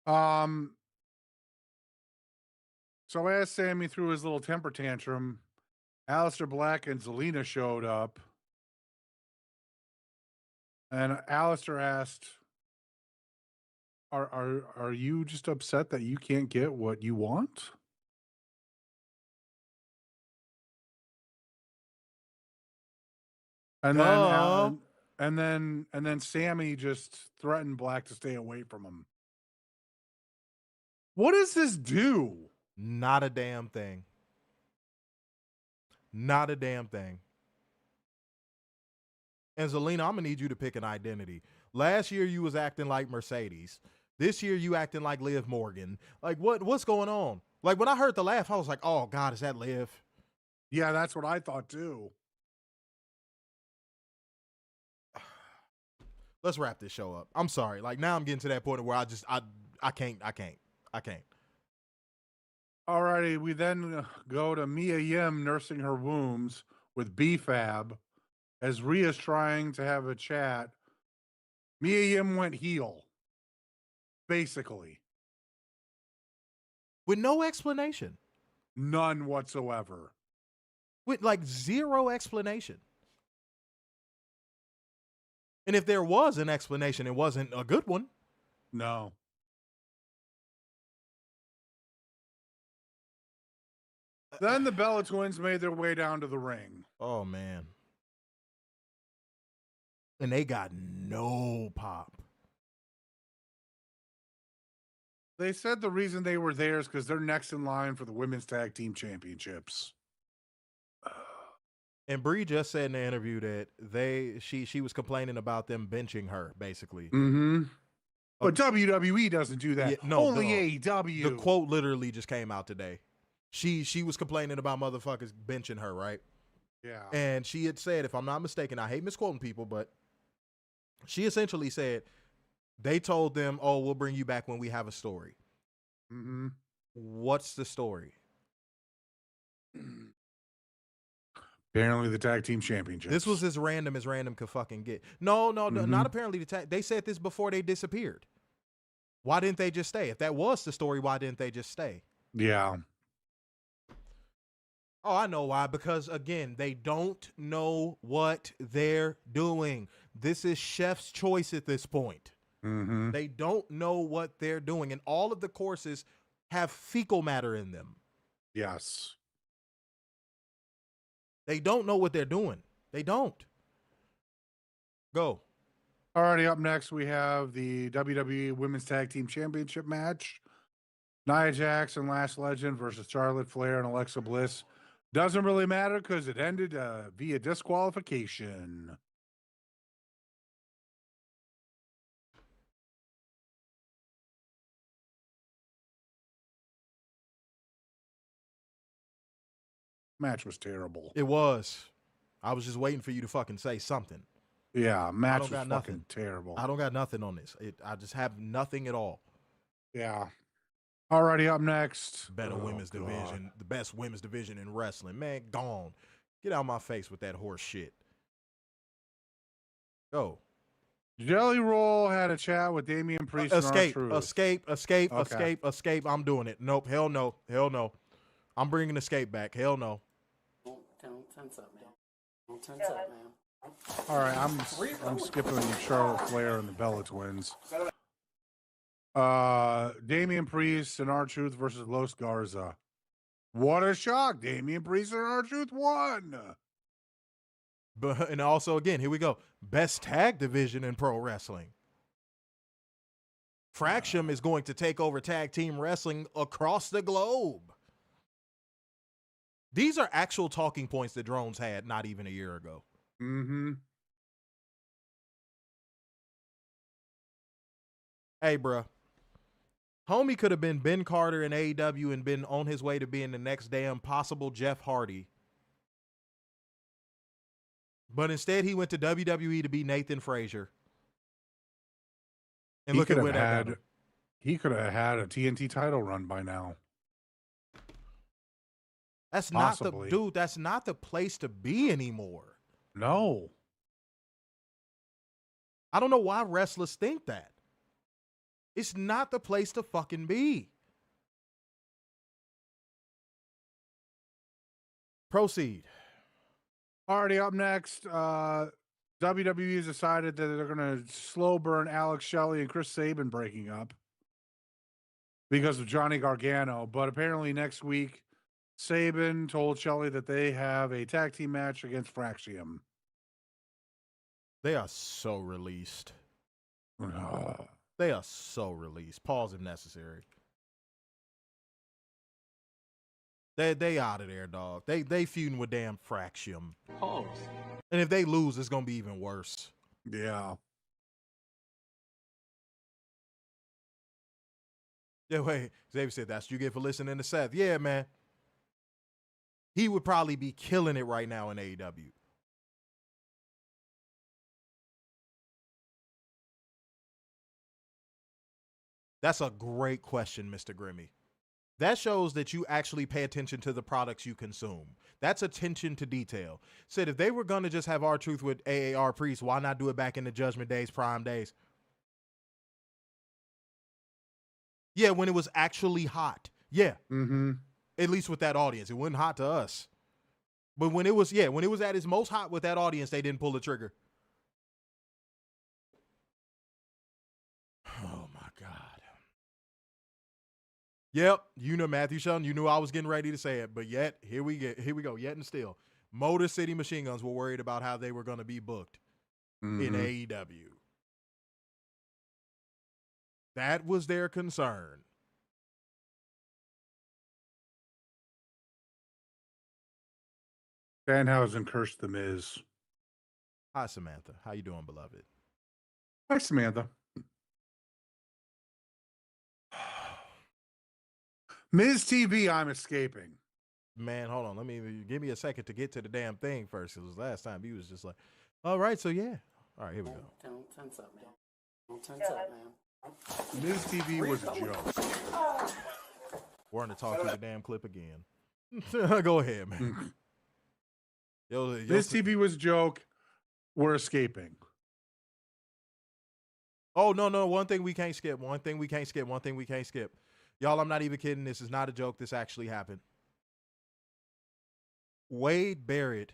B: So as Sammy threw his little temper tantrum, Aleister Black and Zelina showed up. And Aleister asked, Are you just upset that you can't get what you want? And then Sammy just threatened Black to stay away from him. What does this do?
A: Not a damn thing. Not a damn thing. And Zelina, I'm gonna need you to pick an identity. Last year you was acting like Mercedes. This year you acting like Liv Morgan. Like what's going on? Like when I heard the laugh, I was like, oh God, is that Liv?
B: Yeah, that's what I thought too.
A: Let's wrap this show up. I'm sorry. Like now I'm getting to that point where I can't.
B: Alrighty, we then go to Mia Yim nursing her wounds with B-Fab as Rhea's trying to have a chat. Mia Yim went heel, basically.
A: With no explanation.
B: None whatsoever.
A: With like zero explanation. And if there was an explanation, it wasn't a good one.
B: No. Then the Bella Twins made their way down to the ring.
A: Oh, man. And they got no pop.
B: They said the reason they were there is because they're next in line for the Women's Tag Team Championships.
A: And Brie just said in the interview that she was complaining about them benching her, basically.
B: Mm-hmm. But WWE doesn't do that.
A: Yeah, no,
B: only AEW.
A: The quote literally just came out today. She was complaining about motherfuckers benching her, right?
B: Yeah.
A: And she had said, if I'm not mistaken, I hate misquoting people, but she essentially said they told them, oh, we'll bring you back when we have a story.
B: Mm-hmm.
A: What's the story?
B: Apparently the Tag Team Championships.
A: This was as random could fucking get. No, not apparently. They said this before they disappeared. Why didn't they just stay? If that was the story, why didn't they just stay?
B: Yeah.
A: Oh, I know why. Because, again, they don't know what they're doing. This is chef's choice at this point.
B: Mm-hmm.
A: They don't know what they're doing. And all of the courses have fecal matter in them.
B: Yes.
A: They don't know what they're doing. They don't. Go.
B: Alrighty, up next we have the WWE Women's Tag Team Championship match. Nia Jax and Last Legend versus Charlotte Flair and Alexa Bliss. Doesn't really matter because it ended via disqualification. Match was terrible.
A: It was. I was just waiting for you to fucking say something.
B: Yeah, match was
A: got
B: fucking
A: nothing.
B: terrible.
A: I don't got nothing on this. I just have nothing at all.
B: Yeah. Alrighty, up next.
A: Better women's division, the best women's division in wrestling. Man, gone. Get out of my face with that horse shit. Go.
B: Jelly Roll had a chat with Damian Priest
A: Escape.
B: and R-Truth.
A: Escape. I'm doing it. Nope. Hell no. I'm bringing Escape back. Hell no.
E: Don't tense up, man. Don't tense up, man.
B: All right, I'm skipping Charlotte Flair and the Bella Twins. Damian Priest and R-Truth versus Los Garza. What a shock. Damian Priest and R-Truth won.
A: But and also again, here we go. Best tag division in pro wrestling. Fraction is going to take over tag team wrestling across the globe. These are actual talking points that Drones had not even a year ago.
B: Mm-hmm.
A: Hey, bruh. Homie could have been Ben Carter in AEW and been on his way to being the next damn possible Jeff Hardy. But instead, he went to WWE to be Nathan Frazier. And look at where that got him.
B: He could have had a TNT title run by now.
A: That's possibly not the dude. That's not the place to be anymore.
B: No.
A: I don't know why wrestlers think that. It's not the place to fucking be. Proceed.
B: Already up next, WWE has decided that they're going to slow burn Alex Shelley and Chris Sabin breaking up because of Johnny Gargano. But apparently next week, Sabin told Shelley that they have a tag team match against Fraxium.
A: They are so released. They are so released. Pause if necessary. They out of there, dog. They feuding with damn Fraxium.
E: Pause.
A: And if they lose, it's gonna be even worse.
B: Yeah.
A: Yeah, wait. Xavier said, that's what you get for listening to Seth. Yeah, man. He would probably be killing it right now in AEW. That's a great question, Mr. Grimmy. That shows that you actually pay attention to the products you consume. That's attention to detail. Said if they were going to just have R-Truth with AAR Priest, why not do it back in the Judgment Days, Prime Days? Yeah, when it was actually hot. Yeah.
B: Mm-hmm.
A: At least with that audience. It wasn't hot to us. But when it was at its most hot with that audience, they didn't pull the trigger. Oh, my God. Yep, you know, Matthew Sheldon, you knew I was getting ready to say it, but yet, here we go, yet and still. Motor City Machine Guns were worried about how they were going to be booked in AEW. That was their concern.
B: Danhausen cursed the Miz.
A: Hi, Samantha. How you doing, beloved?
B: Hi, Samantha. Miz TV, I'm escaping.
A: Man, hold on. Give me a second to get to the damn thing first. Because last time he was just like, all right, so yeah. All right, here we go.
E: Don't tense up, man. Don't tense up, man.
B: Miz TV was a joke.
A: We're going to talk through the damn clip again. Go ahead, man.
B: Miz TV was a joke. We're escaping.
A: Oh, no. One thing we can't skip. Y'all, I'm not even kidding. This is not a joke. This actually happened. Wade Barrett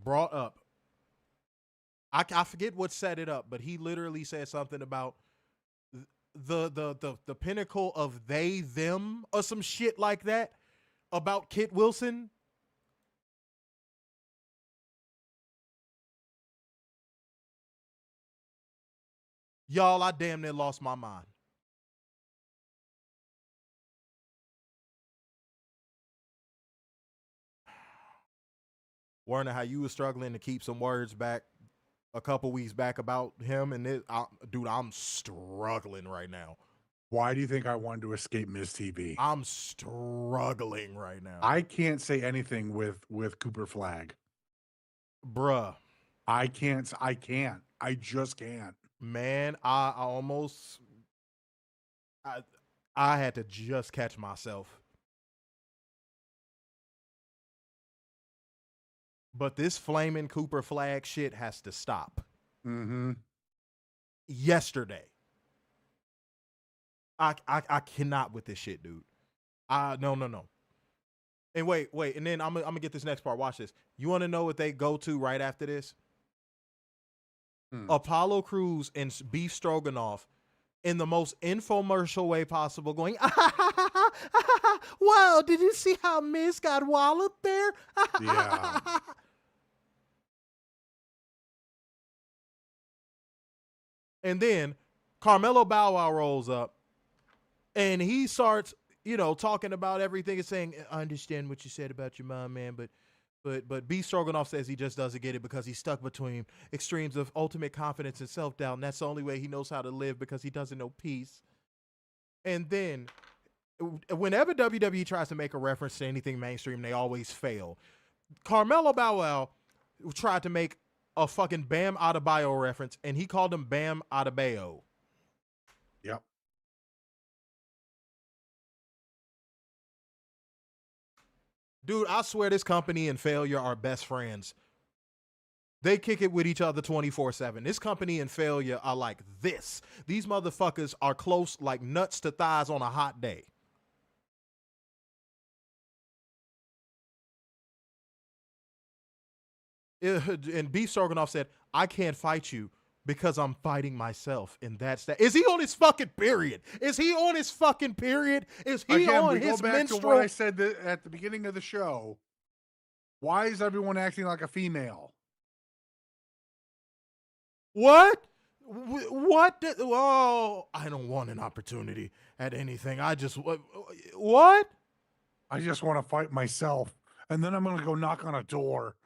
A: brought up, I forget what set it up, but he literally said something about the pinnacle of they, them, or some shit like that about Kit Wilson. Y'all, I damn near lost my mind. Warner, how you was struggling to keep some words back a couple weeks back about him, and dude, I'm struggling right now.
B: Why do you think I wanted to escape Miz TV?
A: I'm struggling right now.
B: I can't say anything with Cooper Flag.
A: Bruh.
B: I can't. I just can't.
A: Man, I had to just catch myself. But this flaming Cooper Flag shit has to stop.
B: Mm-hmm.
A: Yesterday. I cannot with this shit, dude. No. And wait, and then I'm gonna get this next part. Watch this. You want to know what they go to right after this? Apollo Crews and Beef Stroganoff in the most infomercial way possible, going, wow, did you see how Miz got walloped there?
B: Yeah.
A: And then Carmelo Bow Wow rolls up and he starts, talking about everything and saying, I understand what you said about your mom, man, but B. Stroganoff says he just doesn't get it because he's stuck between extremes of ultimate confidence and self-doubt, and that's the only way he knows how to live because he doesn't know peace. And then whenever WWE tries to make a reference to anything mainstream, they always fail. Carmelo Bow Wow tried to make a fucking Bam Adebayo reference, and he called him Bam Adebayo.
B: Yep.
A: Dude, I swear this company and failure are best friends. They kick it with each other 24/7. This company and failure are like this. These motherfuckers are close like nuts to thighs on a hot day. And Beef Stroganoff said, I can't fight you because I'm fighting myself. And that's that. Is he on his fucking period? Is he on his fucking period? Is he
B: Again,
A: on
B: we
A: his
B: go back
A: menstrual?
B: to what I said at the beginning of the show. Why is everyone acting like a female?
A: What? What? Oh, I don't want an opportunity at anything. I just, what?
B: I just want to fight myself. And then I'm going to go knock on a door.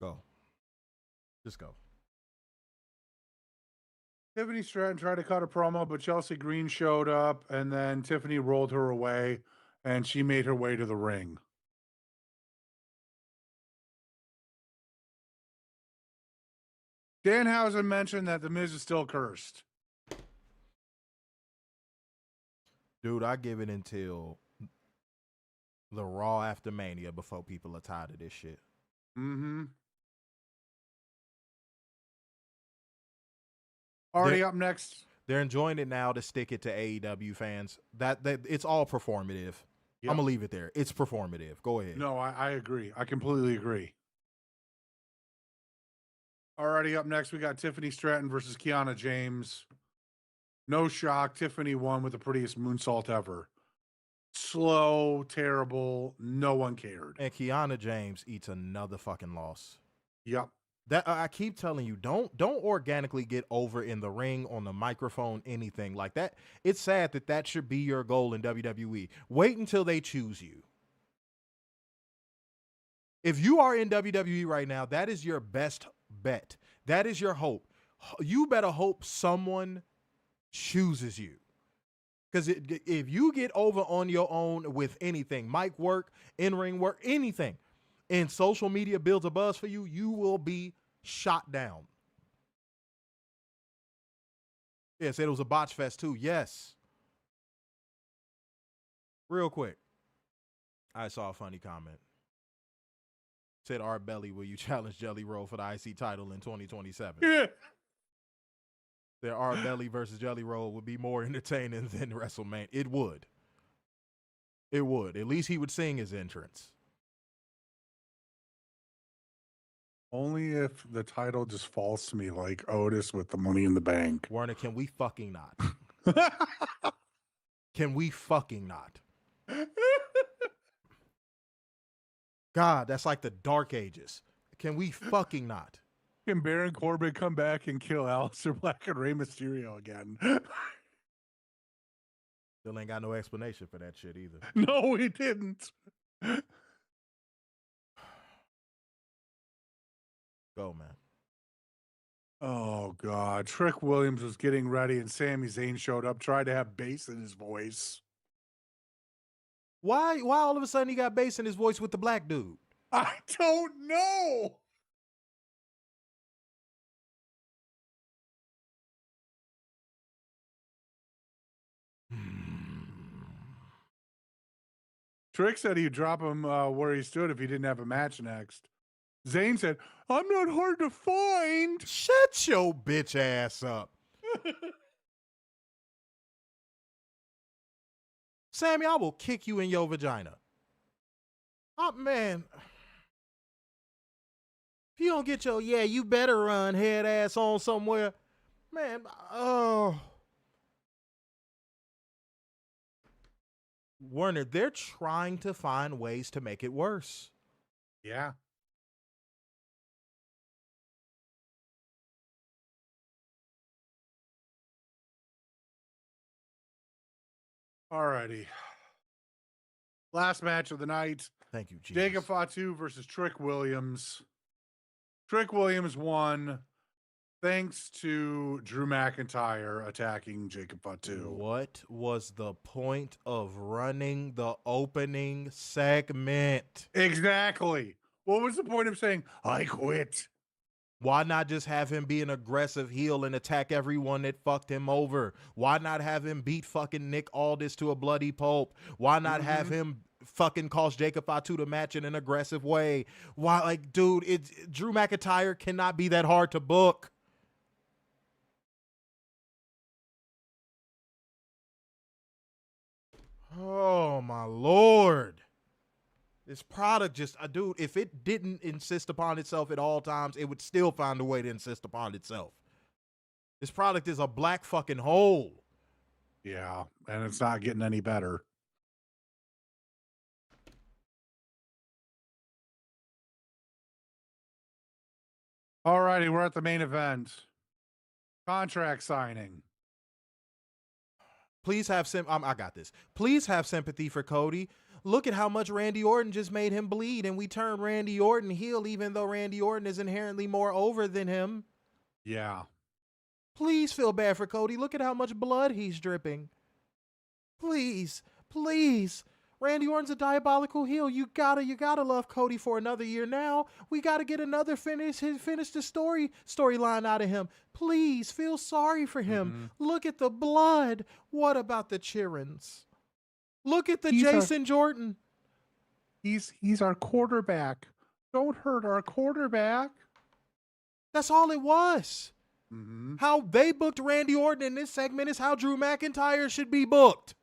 A: Go. Just go.
B: Tiffany Stratton tried to cut a promo, but Chelsea Green showed up, and then Tiffany rolled her away, and she made her way to the ring. Danhausen mentioned that The Miz is still cursed.
A: Dude, I give it until the Raw after Mania before people are tired of this shit.
B: Mm-hmm. Already up next.
A: They're enjoying it now to stick it to AEW fans. That it's all performative.
B: Yep.
A: I'm gonna leave it there. It's performative. Go ahead.
B: No, I agree. I completely agree. Already up next, we got Tiffany Stratton versus Kiana James. No shock. Tiffany won with the prettiest moonsault ever. Slow, terrible. No one cared.
A: And Kiana James eats another fucking loss.
B: Yep.
A: That I keep telling you, don't organically get over in the ring, on the microphone, anything like that. It's sad that should be your goal in WWE. Wait until they choose you. If you are in WWE right now, that is your best bet. That is your hope. You better hope someone chooses you. Because if you get over on your own with anything, mic work, in-ring work, anything, and social media builds a buzz for you, you will be shot down. Yeah, said it was a botch fest too. Yes. Real quick, I saw a funny comment. Said, Art Belly, will you challenge Jelly Roll for the IC title in 2027?
B: Yeah.
A: Said Art Belly versus Jelly Roll would be more entertaining than WrestleMania. It would. It would. At least he would sing his entrance.
B: Only if the title just falls to me like Otis with the Money in the Bank.
A: Werner, can we fucking not? Can we fucking not? God, that's like the Dark Ages. Can we fucking not?
B: Can Baron Corbin come back and kill Aleister Black and Rey Mysterio again?
A: Still ain't got no explanation for that shit either.
B: No, he didn't.
A: Go, man.
B: Oh, God. Trick Williams was getting ready, and Sami Zayn showed up, tried to have bass in his voice.
A: Why all of a sudden he got bass in his voice with the black dude?
B: I don't know. Trick said he'd drop him where he stood if he didn't have a match next. Zayn said, I'm not hard to find.
A: Shut your bitch ass up. Sammy, I will kick you in your vagina. Oh, man. If you don't get your, you better run head ass on somewhere, man, oh. Werner, they're trying to find ways to make it worse.
B: Yeah. Alrighty. Last match of the night.
A: Thank you, Jesus.
B: Jacob Fatu versus Trick Williams. Trick Williams won thanks to Drew McIntyre attacking Jacob Fatu.
A: What was the point of running the opening segment?
B: Exactly. What was the point of saying, I quit?
A: Why not just have him be an aggressive heel and attack everyone that fucked him over? Why not have him beat fucking Nick Aldis to a bloody pulp? Why not have him fucking cost Jacob Fatu the match in an aggressive way? Why, like, dude, Drew McIntyre cannot be that hard to book. Oh, my Lord. This product just, dude, if it didn't insist upon itself at all times, it would still find a way to insist upon itself. This product is a black fucking hole.
B: Yeah, and it's not getting any better. All righty, we're at the main event. Contract signing.
A: Please have I got this. Please have sympathy for Cody. Look at how much Randy Orton just made him bleed, and we turned Randy Orton heel, even though Randy Orton is inherently more over than him.
B: Yeah.
A: Please feel bad for Cody. Look at how much blood he's dripping. Please, please. Randy Orton's a diabolical heel. You gotta love Cody for another year now. We gotta get another finish the storyline out of him. Please feel sorry for him. Look at the blood. What about the cheerings? Look at the Jason Jordan.
B: He's our quarterback. Don't hurt our quarterback.
A: That's all it was. How they booked Randy Orton in this segment is how Drew McIntyre should be booked.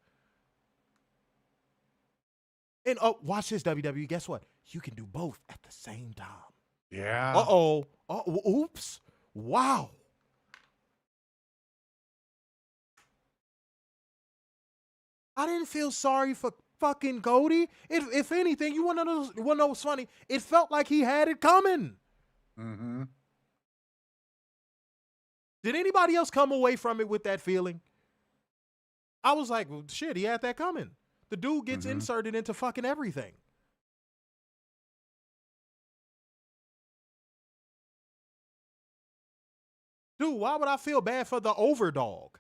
A: And watch this, WWE. Guess what? You can do both at the same time.
B: Yeah.
A: Uh-oh. Oops. Wow. I didn't feel sorry for fucking Cody. If anything, you want to know what's funny? It felt like he had it coming. Did anybody else come away from it with that feeling? I was like, well, shit, he had that coming. The dude gets inserted into fucking everything. Dude, why would I feel bad for the overdog?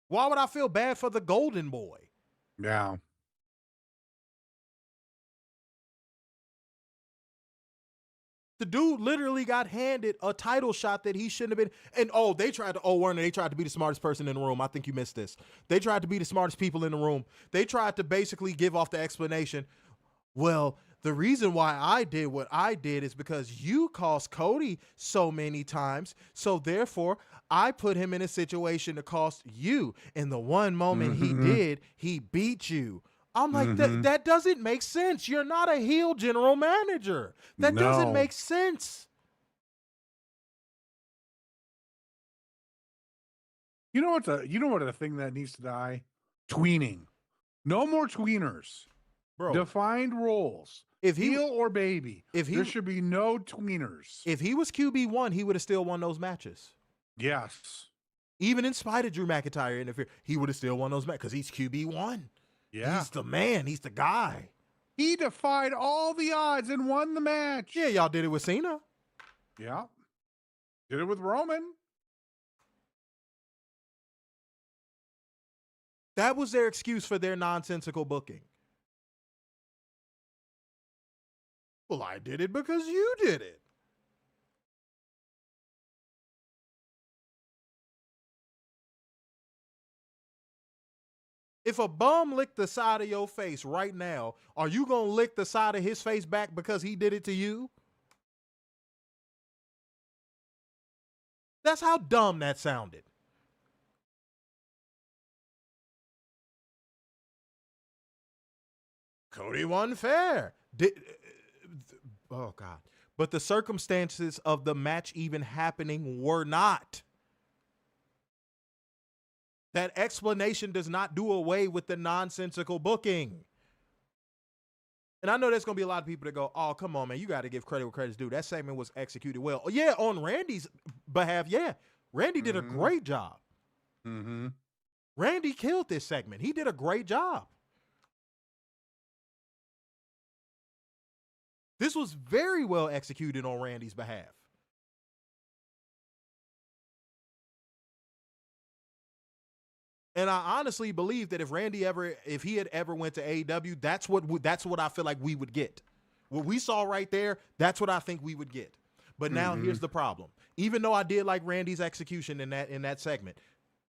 A: Why would I feel bad for the golden boy?
B: Yeah.
A: The dude literally got handed a title shot that he shouldn't have been. And they tried to be the smartest person in the room. I think you missed this. They tried to be the smartest people in the room. They tried to basically give off the explanation. Well, the reason why I did what I did is because you cost Cody so many times. So therefore, I put him in a situation to cost you. And the one moment he did, he beat you. I'm like, that doesn't make sense. You're not a heel general manager. That doesn't make sense.
B: You know what the thing that needs to die? Tweening. No more tweeners.
A: Bro,
B: Defined roles.
A: if he
B: Heel or baby.
A: if he
B: There should be no tweeners.
A: if he was QB1, he would have still won those matches.
B: Yes.
A: Even in spite of Drew McIntyre interfere, he would have still won those matches because he's QB1.
B: Yeah.
A: He's the man. He's the guy.
B: He defied all the odds and won the match.
A: Yeah, y'all did it with Cena.
B: Yeah. Did it with Roman.
A: That was their excuse for their nonsensical booking. Well, I did it because you did it. If a bum licked the side of your face right now, are you going to lick the side of his face back because he did it to you? That's how dumb that sounded. Cody won fair. Oh, God. But the circumstances of the match even happening were not. That explanation does not do away with the nonsensical booking. And I know there's going to be a lot of people that go, oh, come on, man, you got to give credit where credit's due. That segment was executed well. Yeah, on Randy's behalf, yeah. Randy did a great job.
B: Mm-hmm.
A: Randy killed this segment. He did a great job. This was very well executed on Randy's behalf. And I honestly believe that if he had ever went to AEW, that's what I feel like we would get. What we saw right there, that's what I think we would get. But now here's the problem. Even though I did like Randy's execution in that segment,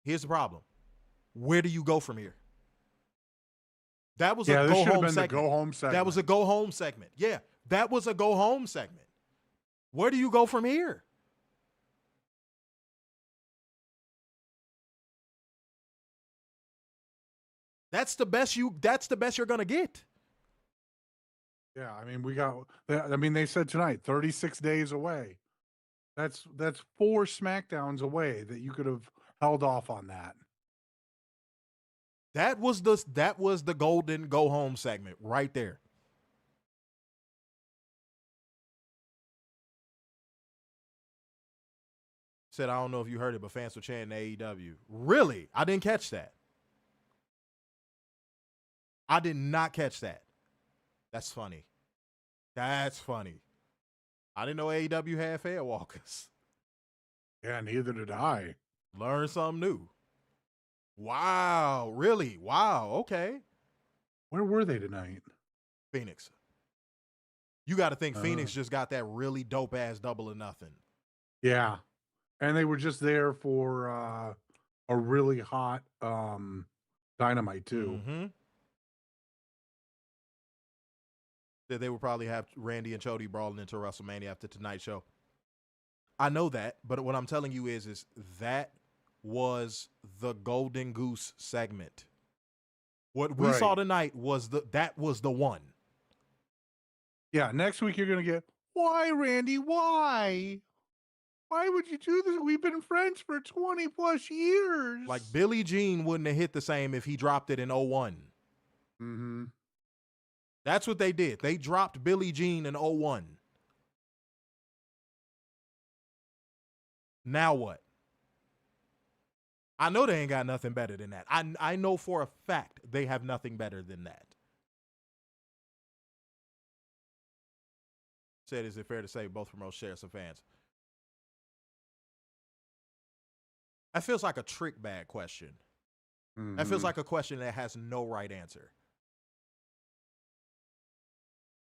A: here's the problem. Where do you go from here? That was a go home segment. That was a go home segment. Yeah, that was a go home segment. Where do you go from here? That's the best you're going to get.
B: Yeah, I mean, they said tonight, 36 days away. That's 4 SmackDowns away that you could have held off on that.
A: That was the golden go home segment right there. Said, I don't know if you heard it, but fans were chanting AEW. Really? I didn't catch that. I did not catch that. That's funny. That's funny. I didn't know AEW had fair walkers.
B: Yeah, neither did I.
A: Learn something new. Wow. Really? Wow. Okay.
B: Where were they tonight?
A: Phoenix. You got to think Phoenix just got that really dope ass double or nothing.
B: Yeah. And they were just there for a really hot Dynamite too.
A: Mm-hmm. That they would probably have Randy and Cody brawling into WrestleMania after tonight's show. I know that, but what I'm telling you is that was the Golden Goose segment. What we saw tonight was the one.
B: Yeah, next week you're gonna get, why, Randy? Why? Why would you do this? We've been friends for 20 plus years.
A: Like Billie Jean wouldn't have hit the same if he dropped it in 01.
B: Mm-hmm.
A: That's what they did. They dropped Billie Jean in 01. Now what? I know they ain't got nothing better than that. I know for a fact they have nothing better than that. Said, is it fair to say both promote share some fans? That feels like a trick bag question. Mm-hmm. That feels like a question that has no right answer.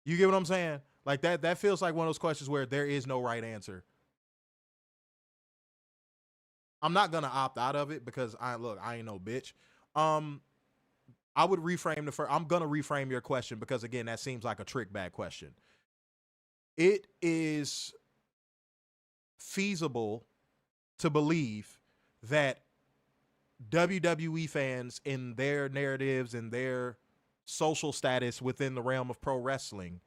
A: You get what I'm saying? Like that feels like one of those questions where there is no right answer. I'm not going to opt out of it because I ain't no bitch. I would reframe I'm going to reframe your question because again, that seems like a trick bag question. It is feasible to believe that WWE fans in their narratives and their social status within the realm of pro wrestling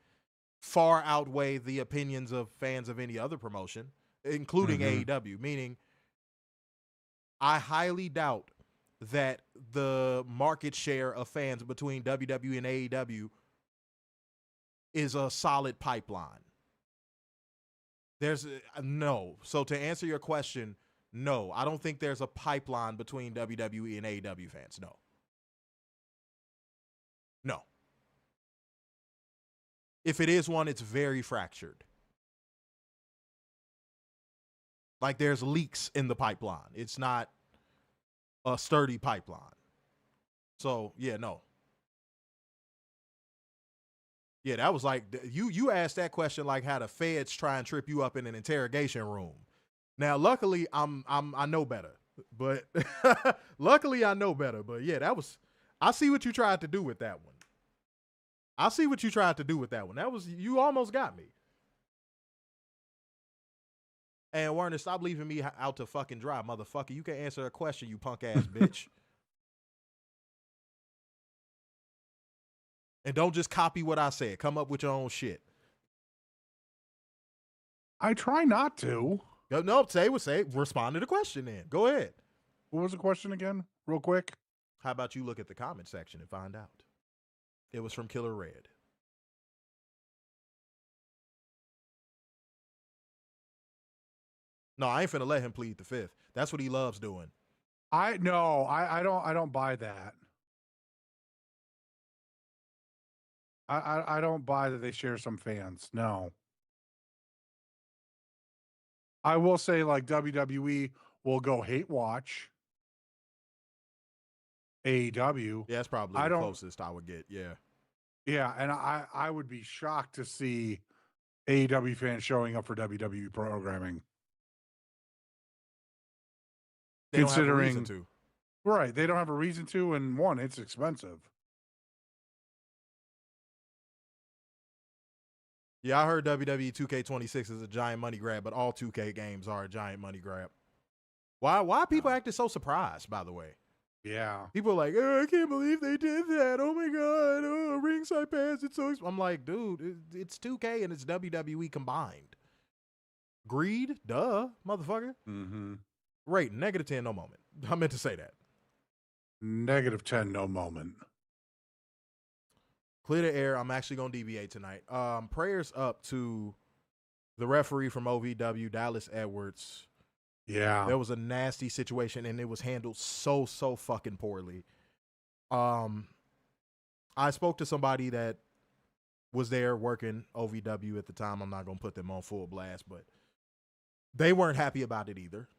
A: far outweigh the opinions of fans of any other promotion, including AEW, meaning I highly doubt that the market share of fans between WWE and AEW is a solid pipeline. There's no. So to answer your question, no, I don't think there's a pipeline between WWE and AEW fans. No. No. If it is one, it's very fractured. Like there's leaks in the pipeline. It's not a sturdy pipeline. So, yeah, no. Yeah, that was like you asked that question like how the feds try and trip you up in an interrogation room. Now, luckily, I know better. But luckily I know better. But yeah, I see what you tried to do with that one. That was you almost got me. And Werner, stop leaving me out to fucking dry, motherfucker. You can answer a question, you punk ass bitch. And don't just copy what I said. Come up with your own shit.
B: I try not to.
A: No, say. Respond to the question then. Go ahead.
B: What was the question again? Real quick.
A: How about you look at the comment section and find out? It was from Killer Red. No, I ain't finna let him plead the fifth. That's what he loves doing.
B: I don't buy that. I don't buy that they share some fans. No. I will say like WWE will go hate watch AEW.
A: Yeah, that's probably the closest I would get. Yeah.
B: Yeah, and I would be shocked to see AEW fans showing up for WWE programming.
A: They considering don't have a reason to.
B: Right, they don't have a reason to, and one, it's expensive.
A: Yeah, I heard WWE 2K26 is a giant money grab, but all 2K games are a giant money grab. Why are people acting so surprised, by the way?
B: Yeah.
A: People are like, oh, I can't believe they did that. Oh, my God. Oh, ringside pass. It's so expensive. I'm like, dude, it's 2K and it's WWE combined. Greed? Duh, motherfucker.
B: Mm-hmm.
A: Rate, -10, no moment. I meant to say that.
B: -10, no moment.
A: Clear the air. I'm actually going to deviate tonight. Prayers up to the referee from OVW, Dallas Edwards.
B: Yeah.
A: There was a nasty situation, and it was handled so fucking poorly. I spoke to somebody that was there working OVW at the time. I'm not going to put them on full blast, but they weren't happy about it either.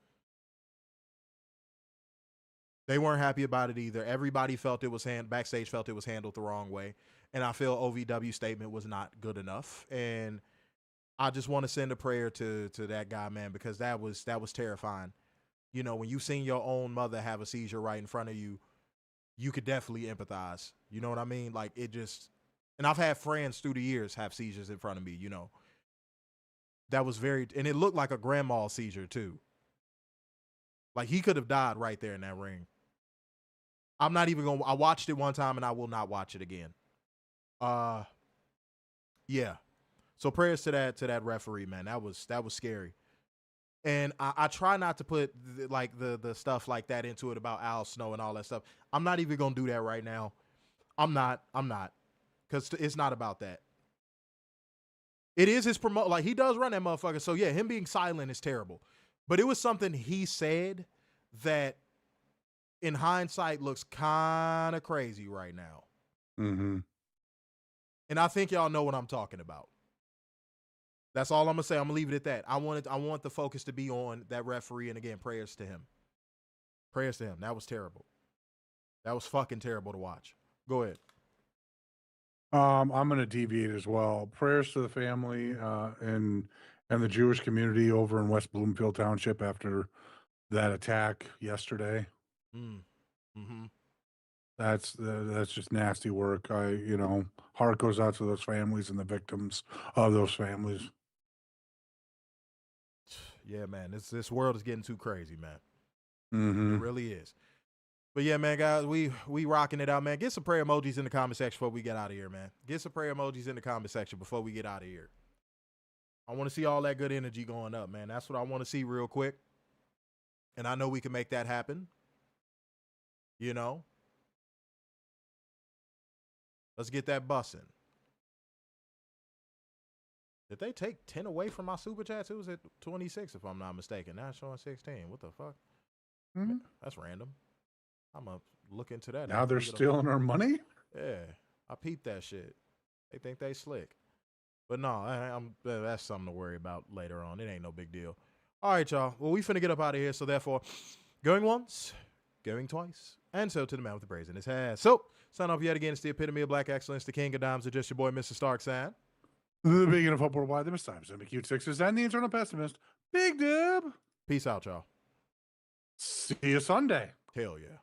A: Everybody felt it was backstage felt it was handled the wrong way. And I feel OVW's statement was not good enough. And I just want to send a prayer to that guy, man, because that was terrifying. You know, when you seen your own mother have a seizure right in front of you, you could definitely empathize. You know what I mean? Like it just, and I've had friends through the years have seizures in front of me, you know. That was and it looked like a grandma seizure too. Like he could have died right there in that ring. I'm not even going to, I watched it one time and I will not watch it again. Yeah. So prayers to that referee, man. That was scary. And I try not to put the stuff like that into it about Al Snow and all that stuff. I'm not even going to do that right now. I'm not. Because it's not about that. It is his promote. Like, he does run that motherfucker. So, yeah, him being silent is terrible. But it was something he said that, in hindsight, looks kind of crazy right now.
B: Mm-hmm.
A: And I think y'all know what I'm talking about. That's all I'm going to say. I'm going to leave it at that. I want the focus to be on that referee. And, again, prayers to him. Prayers to him. That was terrible. That was fucking terrible to watch. Go ahead.
B: I'm going to deviate as well. Prayers to the family and the Jewish community over in West Bloomfield Township after that attack yesterday.
A: Mm-hmm.
B: That's just nasty work. Heart goes out to those families and the victims of those families.
A: Yeah, man. This world is getting too crazy, man.
B: Mm-hmm.
A: It really is. But yeah, man, guys, we rocking it out, man. Get some prayer emojis in the comment section before we get out of here, man. Get some prayer emojis in the comment section before we get out of here. I want to see all that good energy going up, man. That's what I want to see real quick. And I know we can make that happen. You know? Let's get that bussing. Did they take 10 away from my super chats? It was at 26, if I'm not mistaken. Now it's showing 16. What the fuck?
B: Mhm.
A: That's random. I'm going to look into that.
B: Now they're stealing our money?
A: Yeah. I peeped that shit. They think they slick. But no, that's something to worry about later on. It ain't no big deal. All right, y'all. Well, we finna get up out of here. So therefore, going once, going twice, and so to the man with the braids in his hair. So, sign off yet again. It's the epitome of black excellence, the king of dimes, or just your boy, Mr. Stark, saying.
B: The beginning of hope worldwide, the mistimes, and the cute sixes, and the internal pessimist, Big Dub.
A: Peace out, y'all.
B: See you Sunday.
A: Hell yeah.